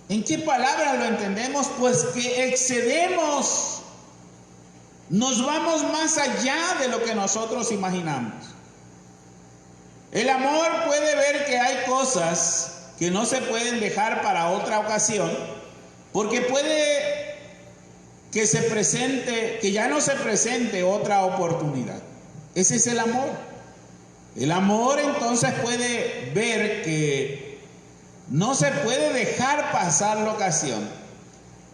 ¿En qué palabra lo entendemos? Pues que excedemos, nos vamos más allá de lo que nosotros imaginamos. El amor puede ver que hay cosas que no se pueden dejar para otra ocasión, porque puede que se presente, que ya no se presente otra oportunidad. Ese es el amor. El amor entonces puede ver que no se puede dejar pasar la ocasión,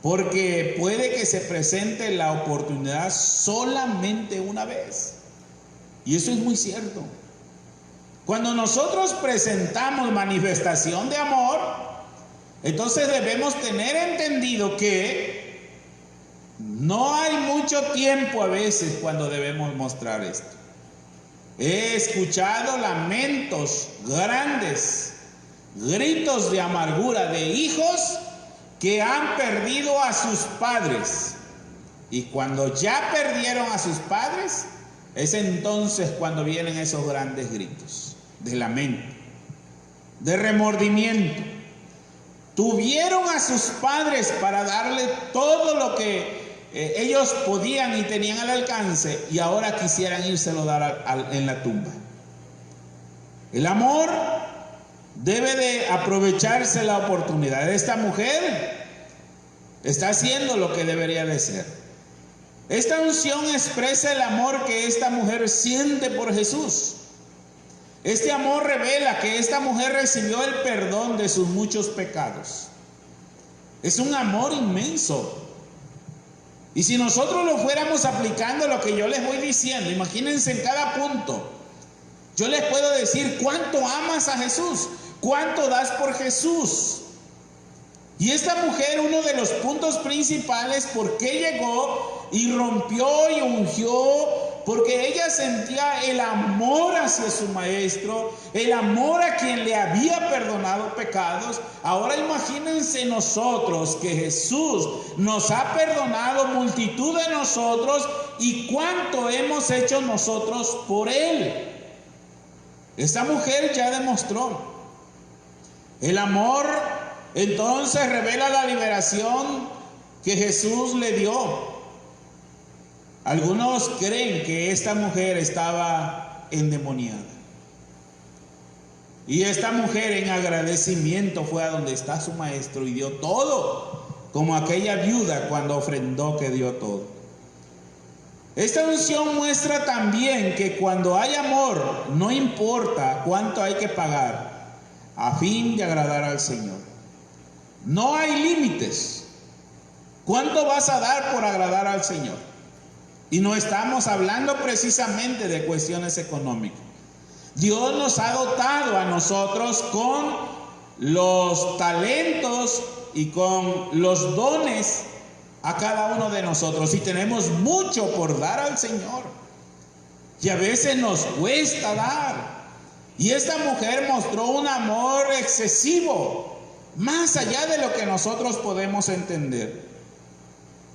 porque puede que se presente la oportunidad solamente una vez. Y eso es muy cierto. Cuando nosotros presentamos manifestación de amor, entonces debemos tener entendido que no hay mucho tiempo a veces cuando debemos mostrar esto. He escuchado lamentos grandes, gritos de amargura de hijos que han perdido a sus padres. Y cuando ya perdieron a sus padres, es entonces cuando vienen esos grandes gritos de lamento, de remordimiento. Tuvieron a sus padres para darle todo lo que ellos podían y tenían al alcance, y ahora quisieran írselo dar en la tumba. El amor debe de aprovecharse la oportunidad. Esta mujer está haciendo lo que debería de ser. Esta unción expresa el amor que esta mujer siente por Jesús. Este amor revela que esta mujer recibió el perdón de sus muchos pecados. Es un amor inmenso. Y si nosotros lo fuéramos aplicando lo que yo les voy diciendo, imagínense en cada punto. Yo les puedo decir cuánto amas a Jesús, cuánto das por Jesús. Y esta mujer, uno de los puntos principales, ¿por qué llegó y rompió y ungió? Porque ella sentía el amor hacia su maestro, el amor a quien le había perdonado pecados. Ahora imagínense nosotros que Jesús nos ha perdonado multitud de nosotros y cuánto hemos hecho nosotros por Él. Esta mujer ya demostró. El amor entonces revela la liberación que Jesús le dio. Algunos creen que esta mujer estaba endemoniada. Y esta mujer en agradecimiento fue a donde está su maestro y dio todo, como aquella viuda cuando ofrendó que dio todo. Esta unción muestra también que cuando hay amor, no importa cuánto hay que pagar a fin de agradar al Señor. No hay límites. ¿Cuánto vas a dar por agradar al Señor? Y no estamos hablando precisamente de cuestiones económicas. Dios nos ha dotado a nosotros con los talentos y con los dones a cada uno de nosotros. Y tenemos mucho por dar al Señor. Y a veces nos cuesta dar. Y esta mujer mostró un amor excesivo, más allá de lo que nosotros podemos entender.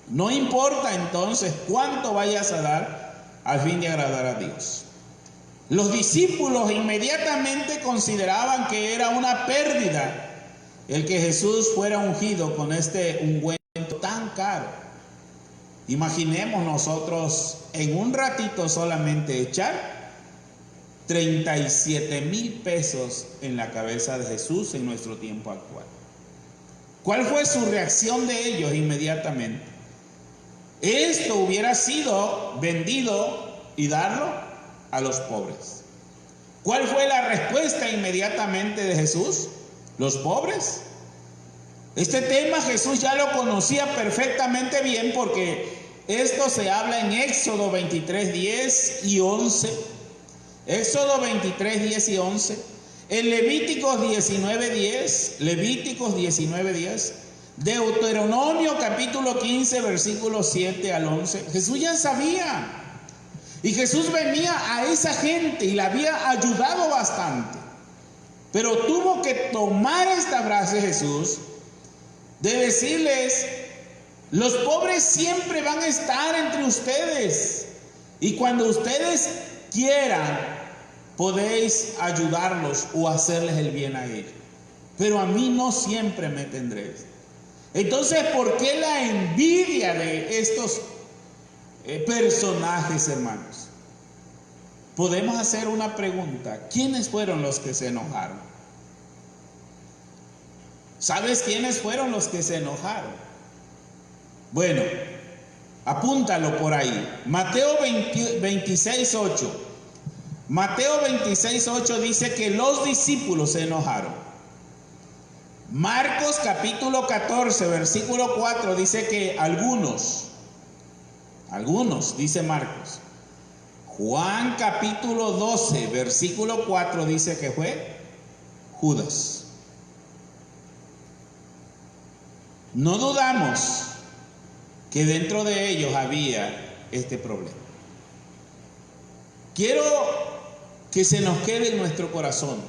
No importa entonces cuánto vayas a dar al fin de agradar a Dios. Los discípulos inmediatamente consideraban que era una pérdida el que Jesús fuera ungido con este ungüento tan caro. Imaginemos nosotros en un ratito solamente echar 37,000 pesos en la cabeza de Jesús en nuestro tiempo actual. ¿Cuál fue su reacción de ellos inmediatamente? Esto hubiera sido vendido y darlo a los pobres. ¿Cuál fue la respuesta inmediatamente de Jesús? ¿Los pobres? Este tema Jesús ya lo conocía perfectamente bien, porque esto se habla en Éxodo 23, 10 y 11. Éxodo 23, 10 y 11. En Levíticos 19, 10. Levíticos 19, 10. Deuteronomio capítulo 15, versículos 7 al 11. Jesús ya sabía. Y Jesús venía a esa gente y la había ayudado bastante. Pero tuvo que tomar esta frase Jesús de decirles: los pobres siempre van a estar entre ustedes, y cuando ustedes quieran podéis ayudarlos o hacerles el bien a ellos, pero a mí no siempre me tendréis. Entonces, ¿por qué la envidia de estos personajes, hermanos? Podemos hacer una pregunta: ¿quiénes fueron los que se enojaron? ¿Sabes quiénes fueron los que se enojaron? Bueno, apúntalo por ahí. Mateo 26, 8. Mateo 26, 8 dice que los discípulos se enojaron. Marcos capítulo 14, versículo 4 dice que algunos, dice Marcos. Juan capítulo 12, versículo 4 dice que fue Judas. No dudamos que dentro de ellos había este problema. Quiero que se nos quede en nuestro corazón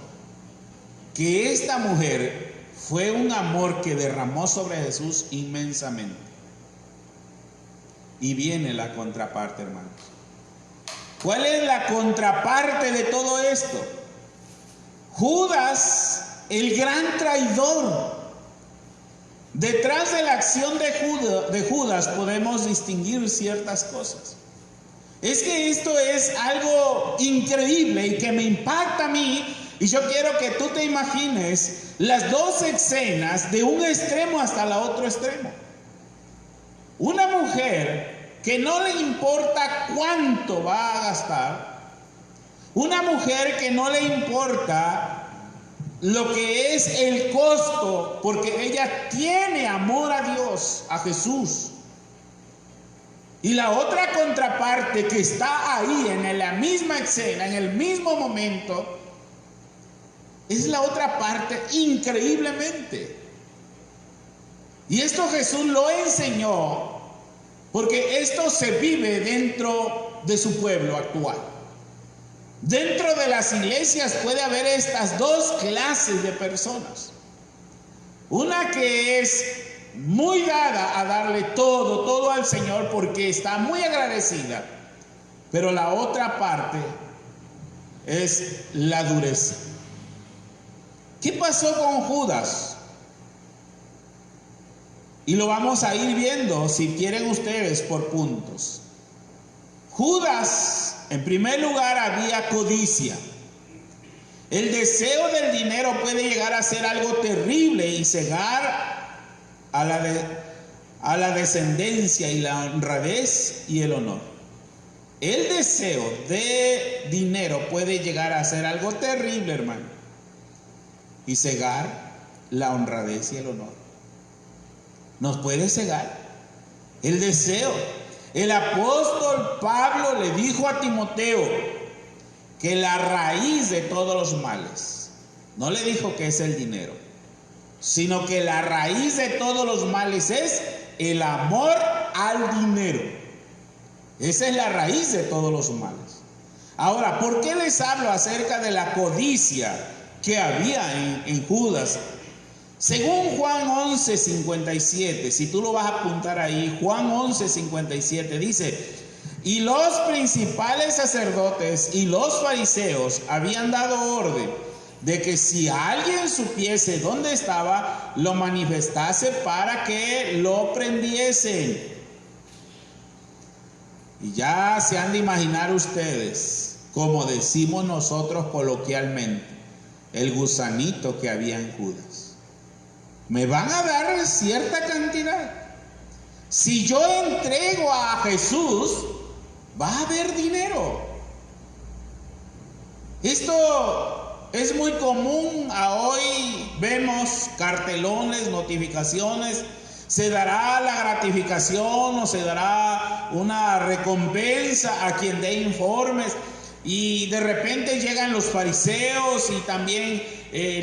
que esta mujer fue un amor que derramó sobre Jesús inmensamente. Y viene la contraparte, hermanos. ¿Cuál es la contraparte de todo esto? Judas, el gran traidor. Detrás de la acción de Judas podemos distinguir ciertas cosas. Es que esto es algo increíble y que me impacta a mí, y yo quiero que tú te imagines las dos escenas de un extremo hasta el otro extremo. Una mujer que no le importa cuánto va a gastar, una mujer que no le importa lo que es el costo, porque ella tiene amor a Dios, a Jesús. Y la otra contraparte que está ahí en la misma escena, en el mismo momento, es la otra parte increíblemente. Y esto Jesús lo enseñó porque esto se vive dentro de su pueblo actual. Dentro de las iglesias puede haber estas dos clases de personas. Una que es muy dada a darle todo al Señor porque está muy agradecida. Pero la otra parte es la dureza. ¿Qué pasó con Judas? Y lo vamos a ir viendo, si quieren ustedes, por puntos. Judas, en primer lugar, había codicia. El deseo del dinero puede llegar a ser algo terrible y cegar a la descendencia y la honradez y el honor. El deseo de dinero puede llegar a ser algo terrible, hermano, y cegar la honradez y el honor. Nos puede cegar el deseo. El apóstol Pablo le dijo a Timoteo que la raíz de todos los males, no le dijo que es el dinero, sino que la raíz de todos los males es el amor al dinero. Esa es la raíz de todos los males. Ahora, ¿por qué les hablo acerca de la codicia que había en Judas? Según Juan 11:57, si tú lo vas a apuntar ahí, Juan 11:57 dice: y los principales sacerdotes y los fariseos habían dado orden de que si alguien supiese dónde estaba, lo manifestase para que lo prendiesen. Y ya se han de imaginar ustedes, como decimos nosotros coloquialmente, el gusanito que había en Judas. Me van a dar cierta cantidad. Si yo entrego a Jesús, va a haber dinero. Esto es muy común. Hoy vemos cartelones, notificaciones. Se dará la gratificación o se dará una recompensa a quien dé informes. Y de repente llegan los fariseos y también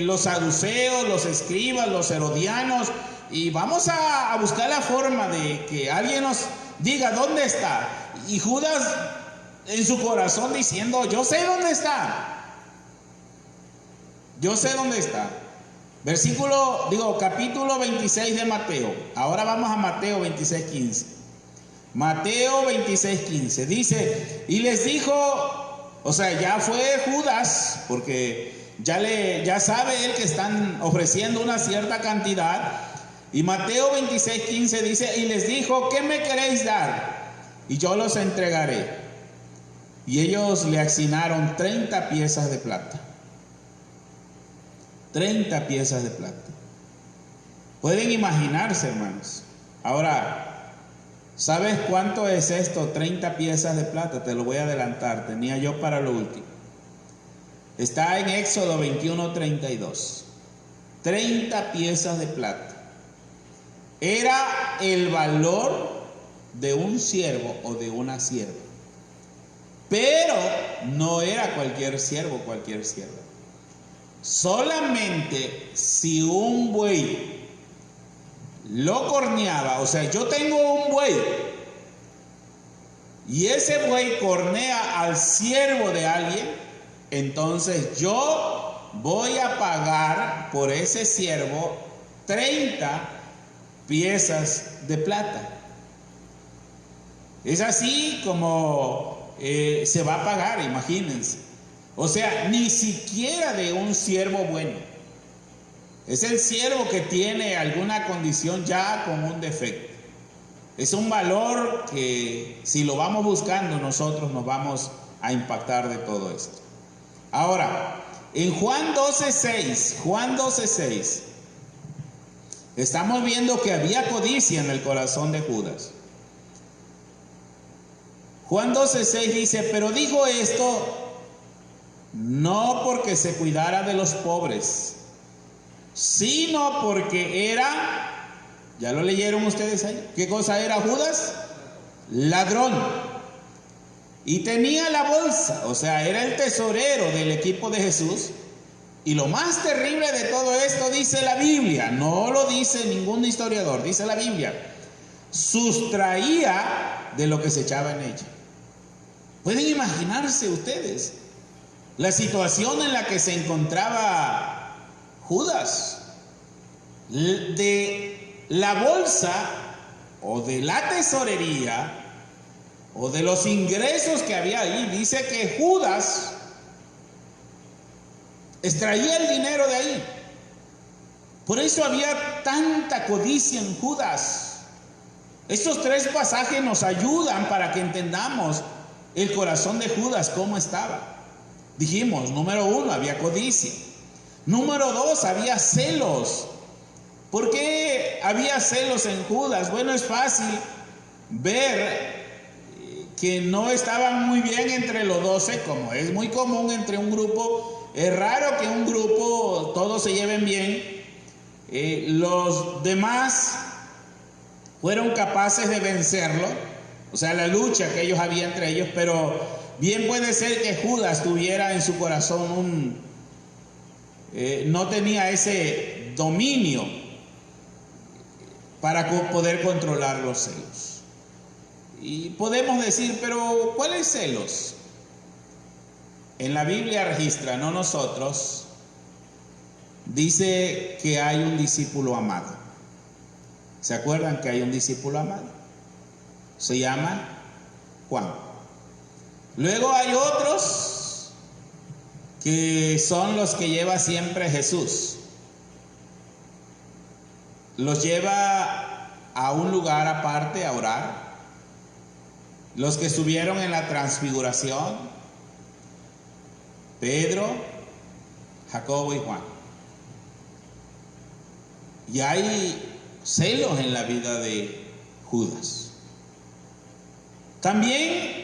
los saduceos, los escribas, los herodianos. Y vamos a buscar la forma de que alguien nos diga dónde está. Y Judas en su corazón diciendo: yo sé dónde está. Yo sé dónde está. Capítulo 26 de Mateo. Ahora vamos a Mateo 26:15. Mateo 26:15 dice: y les dijo, o sea, ya fue Judas, porque ya sabe él que están ofreciendo una cierta cantidad. Y Mateo 26:15 dice: y les dijo, ¿qué me queréis dar? Y yo los entregaré. Y ellos le asignaron 30 piezas de plata. 30 piezas de plata. Pueden imaginarse, hermanos. Ahora, ¿sabes cuánto es esto? 30 piezas de plata. Te lo voy a adelantar. Tenía yo para lo último. Está en Éxodo 21:32. 30 piezas de plata. Era el valor de un siervo o de una sierva. Pero no era cualquier siervo, cualquier sierva. Solamente si un buey lo corneaba, o sea, yo tengo un buey y ese buey cornea al siervo de alguien, entonces yo voy a pagar por ese siervo 30 piezas de plata. Es así como se va a pagar, imagínense. O sea, ni siquiera de un siervo bueno. Es el siervo que tiene alguna condición ya con un defecto. Es un valor que si lo vamos buscando nosotros nos vamos a impactar de todo esto. Ahora, en Juan 12:6, estamos viendo que había codicia en el corazón de Judas. Juan 12:6 dice: pero dijo esto no porque se cuidara de los pobres, sino porque era, ya lo leyeron ustedes ahí, ¿qué cosa era Judas? Ladrón. Y tenía la bolsa, o sea, era el tesorero del equipo de Jesús. Y lo más terrible de todo esto, dice la Biblia, no lo dice ningún historiador, dice la Biblia, sustraía de lo que se echaba en ella. ¿Pueden imaginarse ustedes la situación en la que se encontraba Judas? De la bolsa o de la tesorería o de los ingresos que había ahí, dice que Judas extraía el dinero de ahí. Por eso había tanta codicia en Judas. Estos 3 pasajes nos ayudan para que entendamos el corazón de Judas, cómo estaba. Dijimos, número 1, había codicia. Número 2, había celos. ¿Por qué había celos en Judas? Bueno, es fácil ver que no estaban muy bien entre los 12, como es muy común entre un grupo. Es raro que un grupo todos se lleven bien. Los demás fueron capaces de vencerlo, o sea, la lucha que ellos había entre ellos, pero bien puede ser que Judas tuviera en su corazón no tenía ese dominio para poder controlar los celos. Y podemos decir, pero ¿cuáles celos? En la Biblia registra, no nosotros, dice que hay un discípulo amado. ¿Se acuerdan que hay un discípulo amado? Se llama Juan. Luego hay otros que son los que lleva siempre Jesús. Los lleva a un lugar aparte a orar. Los que estuvieron en la transfiguración, Pedro, Jacobo y Juan. Y hay celos en la vida de Judas. También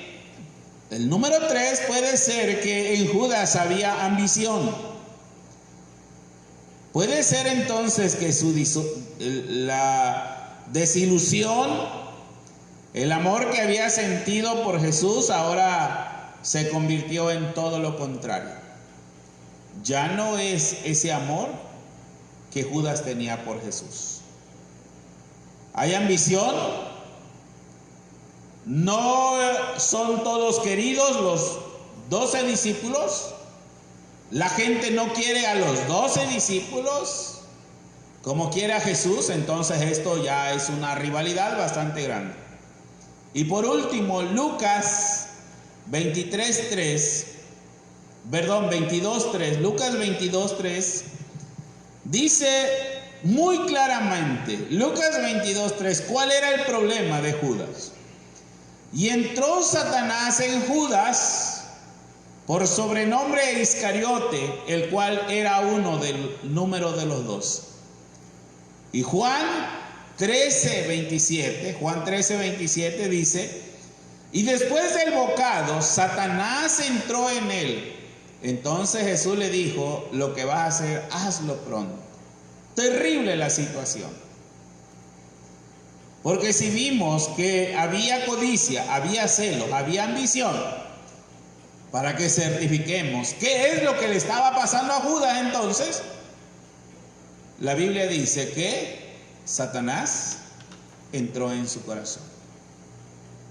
el número 3 puede ser que en Judas había ambición. Puede ser entonces que la desilusión, el amor que había sentido por Jesús ahora se convirtió en todo lo contrario. Ya no es ese amor que Judas tenía por Jesús. Hay ambición. No son todos queridos los 12 discípulos. La gente no quiere a los 12 discípulos como quiere a Jesús. Entonces esto ya es una rivalidad bastante grande. Y por último, Lucas 22:3, Lucas 22:3 dice muy claramente, Lucas 22:3, ¿cuál era el problema de Judas? Y entró Satanás en Judas, por sobrenombre Iscariote, el cual era uno del número de los 12. Y Juan 13:27 dice, y después del bocado, Satanás entró en él. Entonces Jesús le dijo, lo que vas a hacer, hazlo pronto. Terrible la situación. Porque si vimos que había codicia, había celos, había ambición, para que certifiquemos qué es lo que le estaba pasando a Judas entonces, la Biblia dice que Satanás entró en su corazón.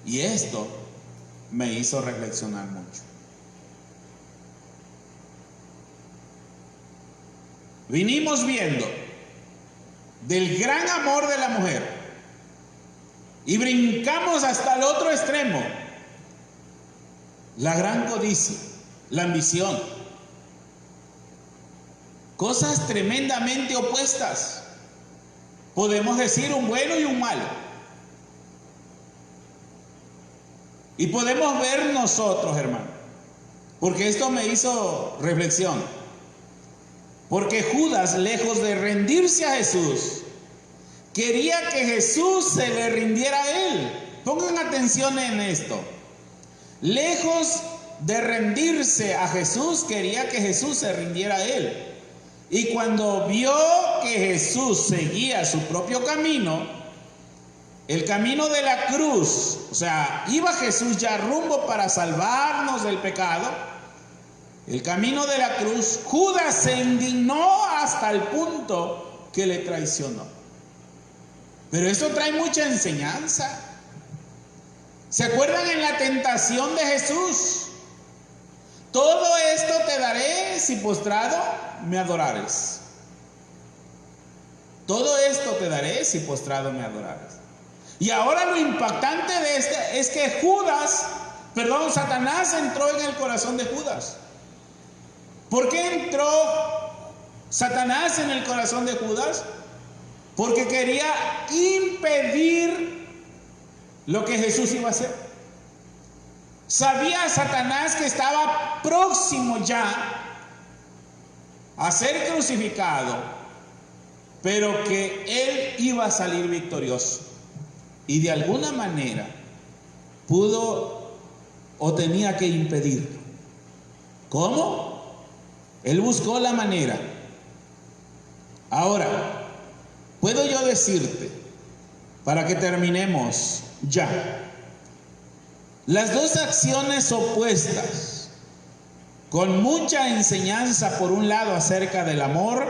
Y esto me hizo reflexionar mucho. Vinimos viendo del gran amor de la mujer y brincamos hasta el otro extremo. La gran codicia, la ambición. Cosas tremendamente opuestas. Podemos decir un bueno y un malo. Y podemos ver nosotros, hermano, porque esto me hizo reflexión. Porque Judas, lejos de rendirse a Jesús, quería que Jesús se le rindiera a él. Pongan atención en esto. Lejos de rendirse a Jesús, quería que Jesús se rindiera a él. Y cuando vio que Jesús seguía su propio camino, el camino de la cruz, o sea, iba Jesús ya rumbo para salvarnos del pecado, el camino de la cruz, Judas se indignó hasta el punto que le traicionó. Pero esto trae mucha enseñanza. ¿Se acuerdan en la tentación de Jesús? Todo esto te daré si postrado me adorares. Todo esto te daré si postrado me adorares. Y ahora lo impactante de este es que Satanás entró en el corazón de Judas. ¿Por qué entró Satanás en el corazón de Judas? Porque quería impedir lo que Jesús iba a hacer. Sabía Satanás que estaba próximo ya a ser crucificado, pero que él iba a salir victorioso. Y de alguna manera pudo o tenía que impedirlo. ¿Cómo? Él buscó la manera. Ahora, puedo yo decirte, para que terminemos ya, las dos acciones opuestas, con mucha enseñanza por un lado acerca del amor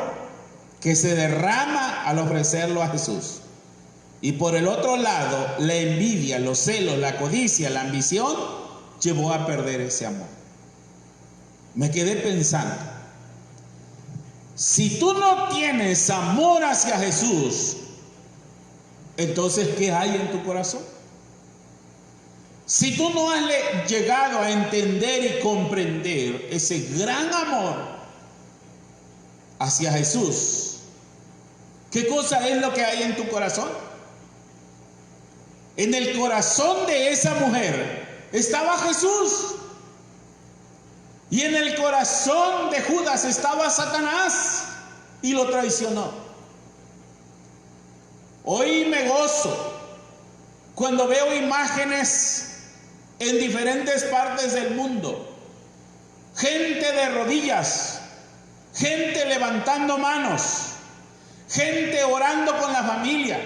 que se derrama al ofrecerlo a Jesús. Y por el otro lado, la envidia, los celos, la codicia, la ambición, llevó a perder ese amor. Me quedé pensando, si tú no tienes amor hacia Jesús, entonces, ¿qué hay en tu corazón? Si tú no has llegado a entender y comprender ese gran amor hacia Jesús, ¿qué cosa es lo que hay en tu corazón? En el corazón de esa mujer estaba Jesús. Y en el corazón de Judas estaba Satanás y lo traicionó. Hoy me gozo cuando veo imágenes en diferentes partes del mundo. Gente de rodillas, gente levantando manos, gente orando con la familia,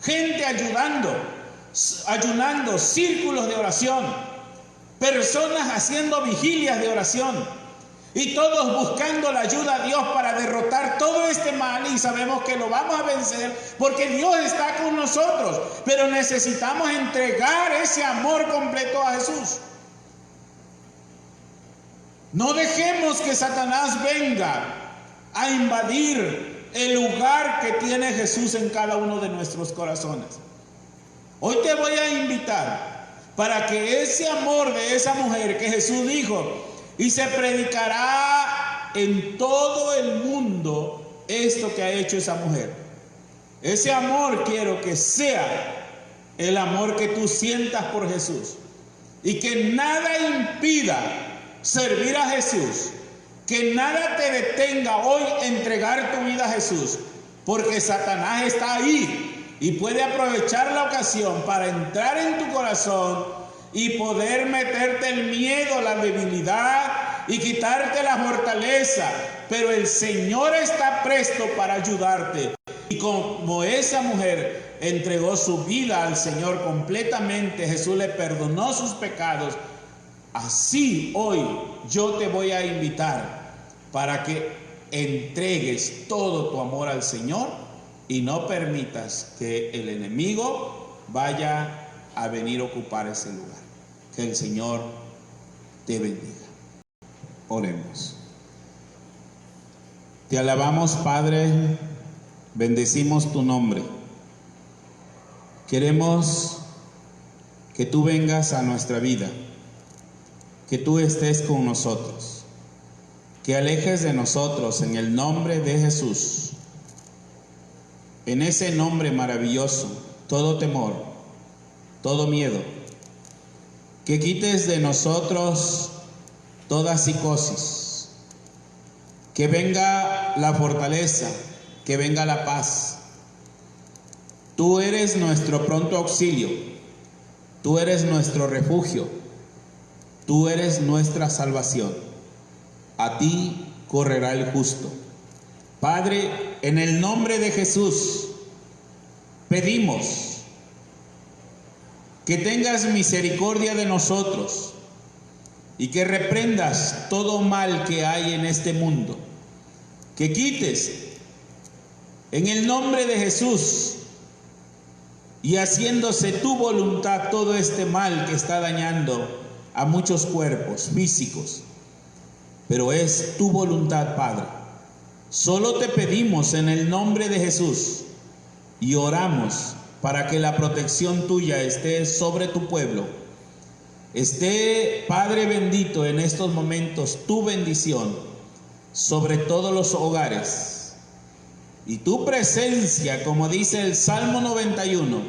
gente ayunando, círculos de oración. Personas haciendo vigilias de oración y todos buscando la ayuda a Dios para derrotar todo este mal, y sabemos que lo vamos a vencer porque Dios está con nosotros, pero necesitamos entregar ese amor completo a Jesús. No dejemos que Satanás venga a invadir el lugar que tiene Jesús en cada uno de nuestros corazones. Hoy te voy a invitar para que ese amor de esa mujer que Jesús dijo, y se predicará en todo el mundo esto que ha hecho esa mujer. Ese amor quiero que sea el amor que tú sientas por Jesús. Y que nada impida servir a Jesús. Que nada te detenga hoy entregar tu vida a Jesús. Porque Satanás está ahí y puede aprovechar la ocasión para entrar en tu corazón y poder meterte el miedo, la debilidad y quitarte la fortaleza. Pero el Señor está presto para ayudarte. Y como esa mujer entregó su vida al Señor completamente, Jesús le perdonó sus pecados. Así hoy yo te voy a invitar para que entregues todo tu amor al Señor y no permitas que el enemigo vaya a venir a ocupar ese lugar. Que el Señor te bendiga. Oremos. Te alabamos, Padre, bendecimos tu nombre. Queremos que tú vengas a nuestra vida, que tú estés con nosotros, que alejes de nosotros en el nombre de Jesús. En ese nombre maravilloso, todo temor, todo miedo, que quites de nosotros toda psicosis, que venga la fortaleza, que venga la paz. Tú eres nuestro pronto auxilio, tú eres nuestro refugio, tú eres nuestra salvación. A ti correrá el justo. Padre, en el nombre de Jesús, pedimos que tengas misericordia de nosotros y que reprendas todo mal que hay en este mundo, que quites en el nombre de Jesús y haciéndose tu voluntad todo este mal que está dañando a muchos cuerpos físicos, pero es tu voluntad, Padre. Solo te pedimos en el nombre de Jesús y oramos para que la protección tuya esté sobre tu pueblo. Esté, Padre bendito, en estos momentos tu bendición sobre todos los hogares. Y tu presencia, como dice el Salmo 91,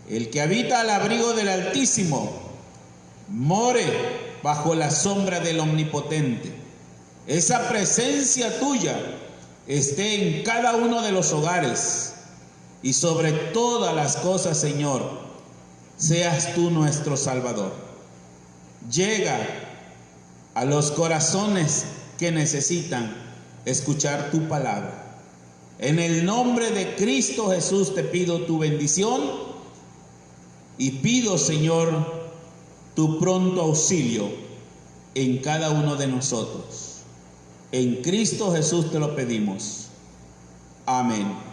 el que habita al abrigo del Altísimo, more bajo la sombra del Omnipotente. Esa presencia tuya esté en cada uno de los hogares y sobre todas las cosas, Señor, seas tú nuestro Salvador. Llega a los corazones que necesitan escuchar tu palabra. En el nombre de Cristo Jesús te pido tu bendición y pido, Señor, tu pronto auxilio en cada uno de nosotros. En Cristo Jesús te lo pedimos. Amén.